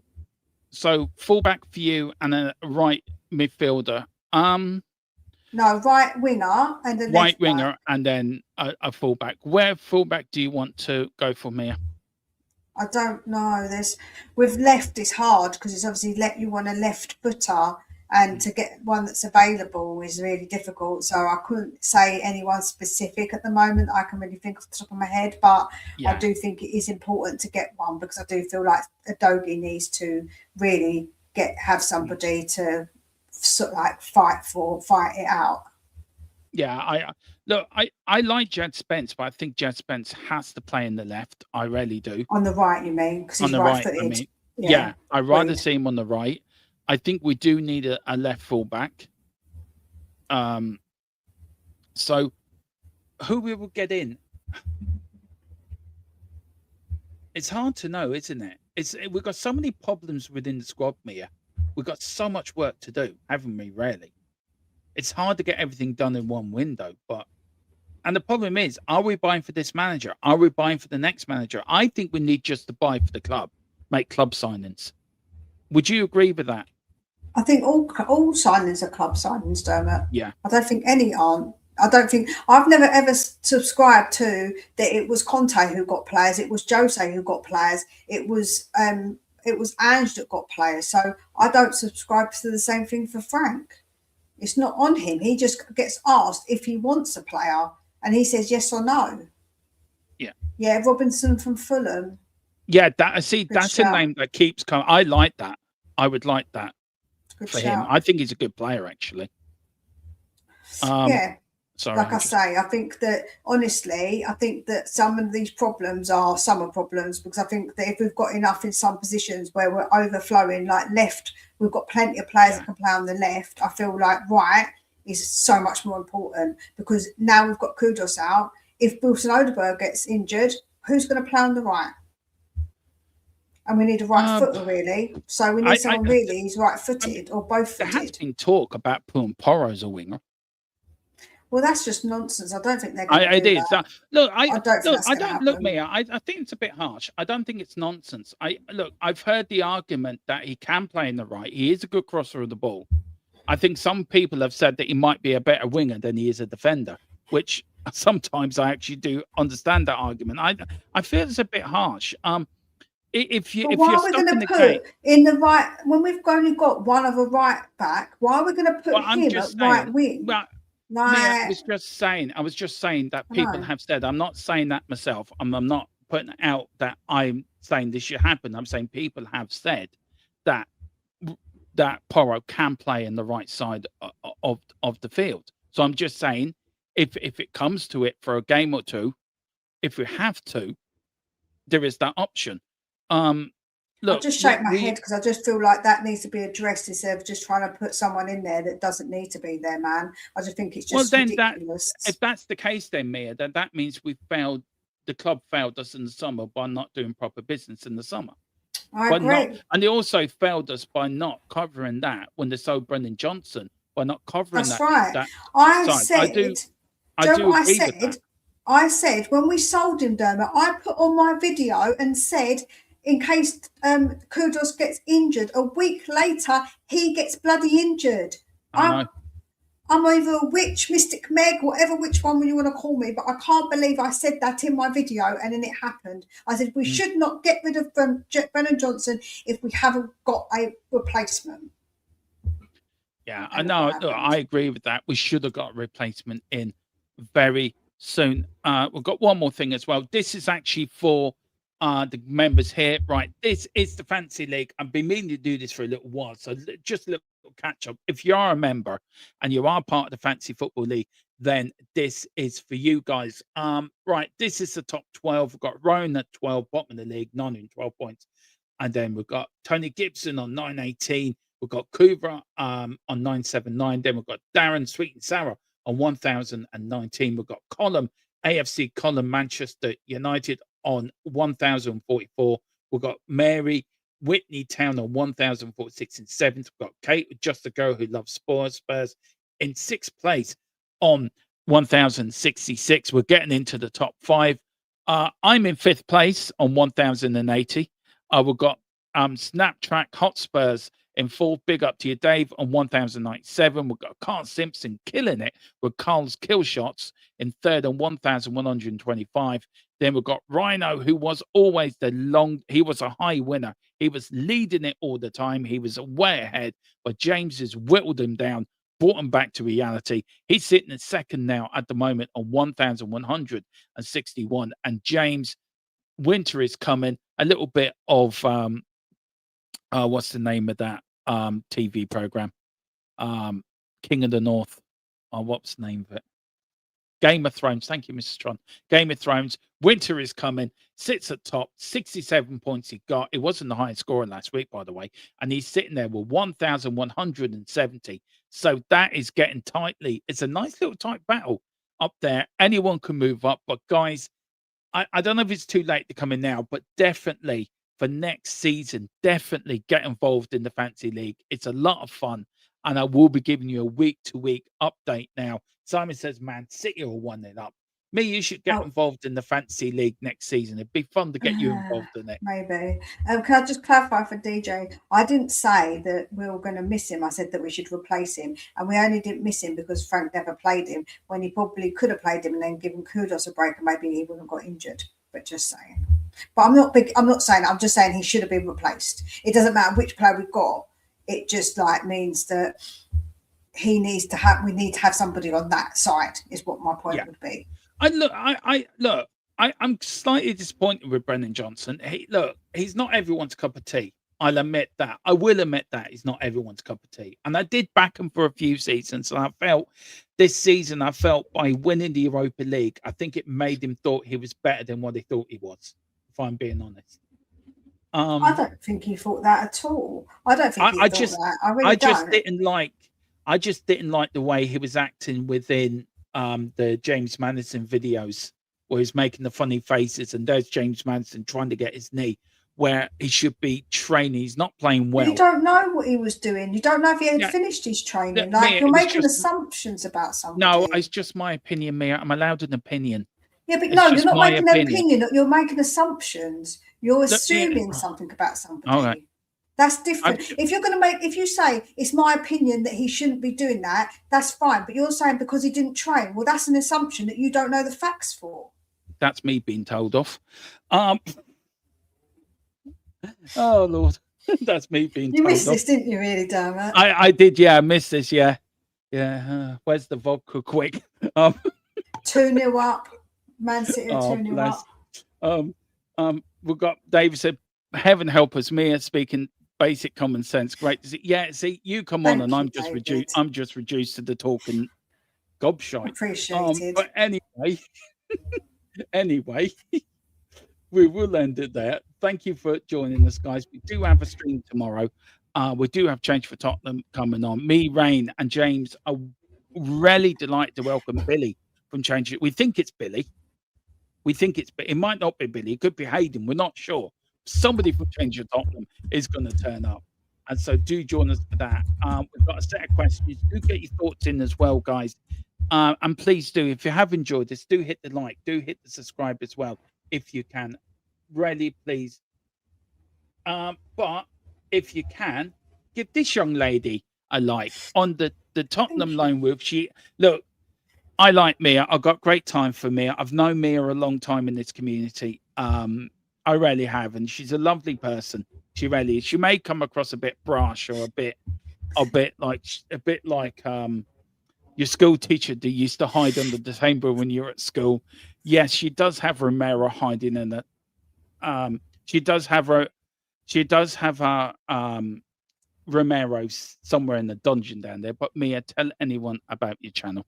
fullback for you and a right midfielder. No, right winger and a Right left winger back. and then a fullback. Where fullback do you want to go for, Mia? I don't know. With left it's hard because it's obviously you want a left footer, and to get one that's available is really difficult. So I couldn't say anyone specific at the moment. I can really think off the top of my head, but Yeah. I do think it is important to get one because I do feel like Adobe needs to really have somebody to sort of like fight it out. Yeah, I like Jed Spence, but I think Jed Spence has to play in the left. I really do. On the right, you mean? Because he's On the right, I right-footed. mean. Yeah, I'd rather agreed. see him on the right. I think we do need a left fullback. So who we will get in? It's hard to know, isn't it? We've got so many problems within the squad, Mia. We've got so much work to do, haven't we, really? It's hard to get everything done in one window, and the problem is, are we buying for this manager? Are we buying for the next manager? I think we need just to buy for the club, make club signings. Would you agree with that? I think all signings are club signings, Dermot. Yeah. I don't think any aren't. I've never ever subscribed to that it was Conte who got players, it was Jose who got players, it was Ange that got players. So I don't subscribe to the same thing for Frank. It's not on him. He just gets asked if he wants a player and he says yes or no. Yeah. Yeah, Robinson from Fulham. Yeah, that's shout. a name that keeps coming. I like that. I would like that Good for shout. him. I think he's a good player, actually. Yeah. Sorry, Like I say, I think that honestly, some of these problems are summer problems because I think that if we've got enough in some positions where we're overflowing, like left, we've got plenty of players that can play on the left. I feel like right is so much more important because now we've got Kudos out. If Wilson Odeberg gets injured, who's going to play on the right? And we need a right footer, really. So we need someone really who's right-footed or both-footed. There has been talk about putting Porro as a winger. Well, that's just nonsense. I don't think they're going to do that. Look, I don't look, Mia. I think it's a bit harsh. I don't think it's nonsense. I've heard the argument that he can play in the right. He is a good crosser of the ball. I think some people have said that he might be a better winger than he is a defender, which sometimes I actually do understand that argument. I feel it's a bit harsh. If you're stuck in the game in the right when we've only got one of a right back, why are we going to put him at right wing? Well, Mia, I was just saying that people have said. I'm not saying that myself. I'm not putting out that I'm saying this should happen. I'm saying people have said that Porro can play in the right side of the field. So I'm just saying, if it comes to it for a game or two, if we have to, there is that option. Look, I just shake my head because I just feel like that needs to be addressed instead of just trying to put someone in there that doesn't need to be there, man. I just think it's just ridiculous. If that's the case, then Mia, then that means we failed. The club failed us in the summer by not doing proper business in the summer. I agree. And they also failed us by not covering that when they sold Brendan Johnson, by not covering that's that. Right. That I side. said. I do agree with that. I said when we sold him, Dermot, I put on my video and said, in case Kudos gets injured, a week later he gets bloody injured. I'm either a witch, Mystic Meg, which one you want to call me, but I can't believe I said that in my video and then it happened. I said we should not get rid of Brennan Johnson if we haven't got a replacement. Yeah, I know. I agree with that. We should have got a replacement in very soon. We've got one more thing as well. This is actually for the members here. Right, this is the Fantasy League. I've been meaning to do this for a little while, so just a little catch up. If you are a member and you are part of the Fantasy Football League, then this is for you guys. Right, this is the top 12. We've got Rowan at 12, bottom of the league, 912 points. And then we've got Tony Gibson on 918. We've got Kuvra on 979. Then we've got Darren Sweet and Sarah on 1019. We've got Column, AFC Column Manchester United on 1044. We've got Mary Whitney Town on 1046 in seventh. We've got Kate, just a girl who loves Spurs in sixth place on 1066. We're getting into the top five. I'm in fifth place on 1080. We've got Snaptrack Hotspurs in fourth. Big up to you, Dave, on 1097. We've got Carl Simpson killing it with Carl's kill shots in third on 1125. Then we've got Rhino, who was always he was a high winner. He was leading it all the time. He was way ahead, but James has whittled him down, brought him back to reality. He's sitting in second now at the moment on 1161. And James, winter is coming. A little bit of what's the name of that TV program? King of the North. What's the name of it? Game of Thrones. Thank you, Mrs. Tron. Game of Thrones. Winter is coming. Sits at top. 67 points he got. It wasn't the highest scorer last week, by the way. And he's sitting there with 1,170. So that is getting tightly. It's a nice little tight battle up there. Anyone can move up. But guys, I don't know if it's too late to come in now, but definitely for next season, definitely get involved in the Fantasy League. It's a lot of fun. And I will be giving you a week-to-week update now. Simon says, Man City will 1-0 up. Me, you should get involved in the Fantasy League next season. It'd be fun to get you involved in it. Maybe. Can I just clarify for DJ? I didn't say that we were going to miss him. I said that we should replace him. And we only didn't miss him because Frank never played him when he probably could have played him and then given Kudos a break and maybe he wouldn't have got injured. But just saying. But I'm not saying, I'm just saying he should have been replaced. It doesn't matter which player we've got. It just means that we need to have somebody on that side is what my point would be. I'm slightly disappointed with Brennan Johnson. He's not everyone's cup of tea. I'll admit that. I will admit that he's not everyone's cup of tea. And I did back him for a few seasons. And I felt by winning the Europa League, I think it made him thought he was better than what he thought he was, if I'm being honest. I don't think he thought that at all. I don't think he thought that. I really don't. I just didn't like the way he was acting within the James Madison videos where he's making the funny faces and there's James Madison trying to get his knee where he should be training. He's not playing well. You don't know what he was doing. You don't know if he had finished his training. You're making assumptions about something. No, it's just my opinion, Mia. I'm allowed an opinion. Yeah, but no, you're not making an opinion. You're making assumptions. You're assuming something about somebody. Okay. That's different. If you say it's my opinion that he shouldn't be doing that, that's fine. But you're saying because he didn't train, well, that's an assumption that you don't know the facts for. That's me being told off. Oh Lord, that's me being told off. You missed this, didn't you? Really, damn it. I did. Yeah, I missed this. Yeah. Where's the vodka? Quick. 2-0 up. Man City 2-0 up. We've got David said, "Heaven help us, Mia speaking basic common sense." Great to see. Yeah, see, you come on, and I'm just reduced. I'm just reduced to the talking gobshite. Appreciated. But anyway, we will end it there. Thank you for joining us, guys. We do have a stream tomorrow. We do have Change for Tottenham coming on. Me, Rain, and James are really delighted to welcome Billy from Change. We think it's Billy. It might not be Billy. It could be Hayden. We're not sure. Somebody from Change for Tottenham is going to turn up. And so do join us for that. We've got a set of questions. Do get your thoughts in as well, guys. And please do, if you have enjoyed this, do hit the like, do hit the subscribe as well, if you can. Really, please. But if you can, give this young lady a like on the Tottenham Lone Wolf. I like Mia. I've got great time for Mia. I've known Mia a long time in this community. I really have, and she's a lovely person. She really is. She may come across a bit brash or a bit like your school teacher that used to hide under the table when you're at school. Yes, she does have Romero hiding in it. She does have her Romero's somewhere in the dungeon down there. But Mia, tell anyone about your channel.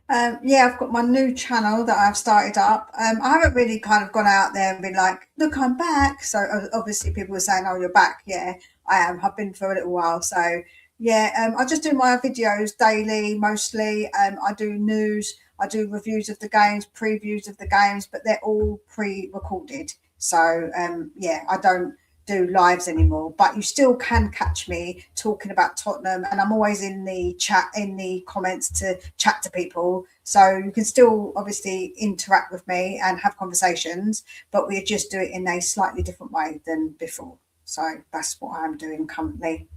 Yeah, I've got my new channel that I've started up. I haven't really kind of gone out there and been like, look, I'm back. So obviously people were saying, oh, you're back. Yeah, I am. I've been for a little while. So yeah, I just do my videos daily mostly. I do news, I do reviews of the games, previews of the games, but they're all pre-recorded. So yeah, I don't do lives anymore, but you still can catch me talking about Tottenham, and I'm always in the chat, in the comments to chat to people, so you can still obviously interact with me and have conversations, but we just do it in a slightly different way than before. So that's what I'm doing currently.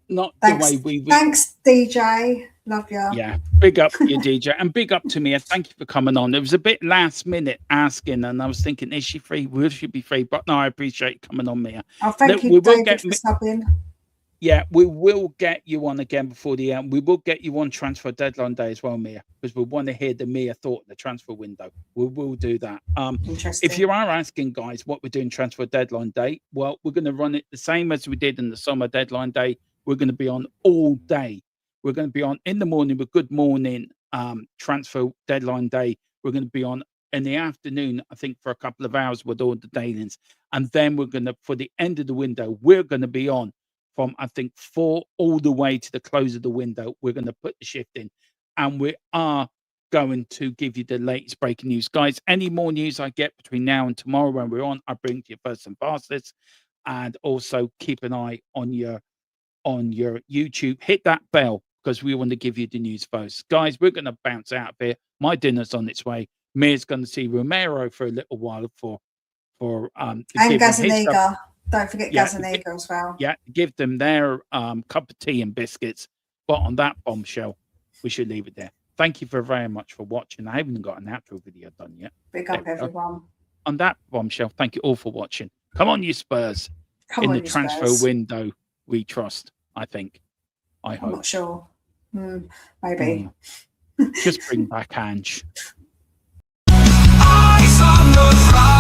Not Thanks, the way we thanks DJ, love you. Yeah, big up your DJ, and big up to Mia. Thank you for coming on. It was a bit last minute asking, and I was thinking, is she free? Will she be free? But no, I appreciate coming on, Mia. Oh, thank you, David, for subbing. Yeah, we will get you on again before the end. We will get you on transfer deadline day as well, Mia, because we want to hear the Mia thought of the transfer window. We will do that. Interesting. If you are asking, guys, what we're doing transfer deadline day, well, we're going to run it the same as we did in the summer deadline day. We're going to be on all day. We're going to be on in the morning with Good Morning transfer deadline day. We're going to be on in the afternoon, I think, for a couple of hours with all the dailies. And then we're going to, for the end of the window, we're going to be on from, I think, 4 all the way to the close of the window. We're going to put the shift in, and we are going to give you the latest breaking news. Guys, any more news I get between now and tomorrow when we're on, I bring to you first and fastest. And also keep an eye on your YouTube. Hit that bell, because we want to give you the news first. Guys, we're going to bounce out of here. My dinner's on its way. Mia's going to see Romero for a little while and Gazaniga. Don't forget Gazaniga as well. Yeah, give them their cup of tea and biscuits. But on that bombshell, we should leave it there. Thank you very much for watching. I haven't got an outro video done yet. Big up, everyone. On that bombshell, thank you all for watching. Come on, you Spurs. In the transfer window, we trust, I think. I hope. I'm not sure. Maybe. Just bring back Ange. Eyes on the prize.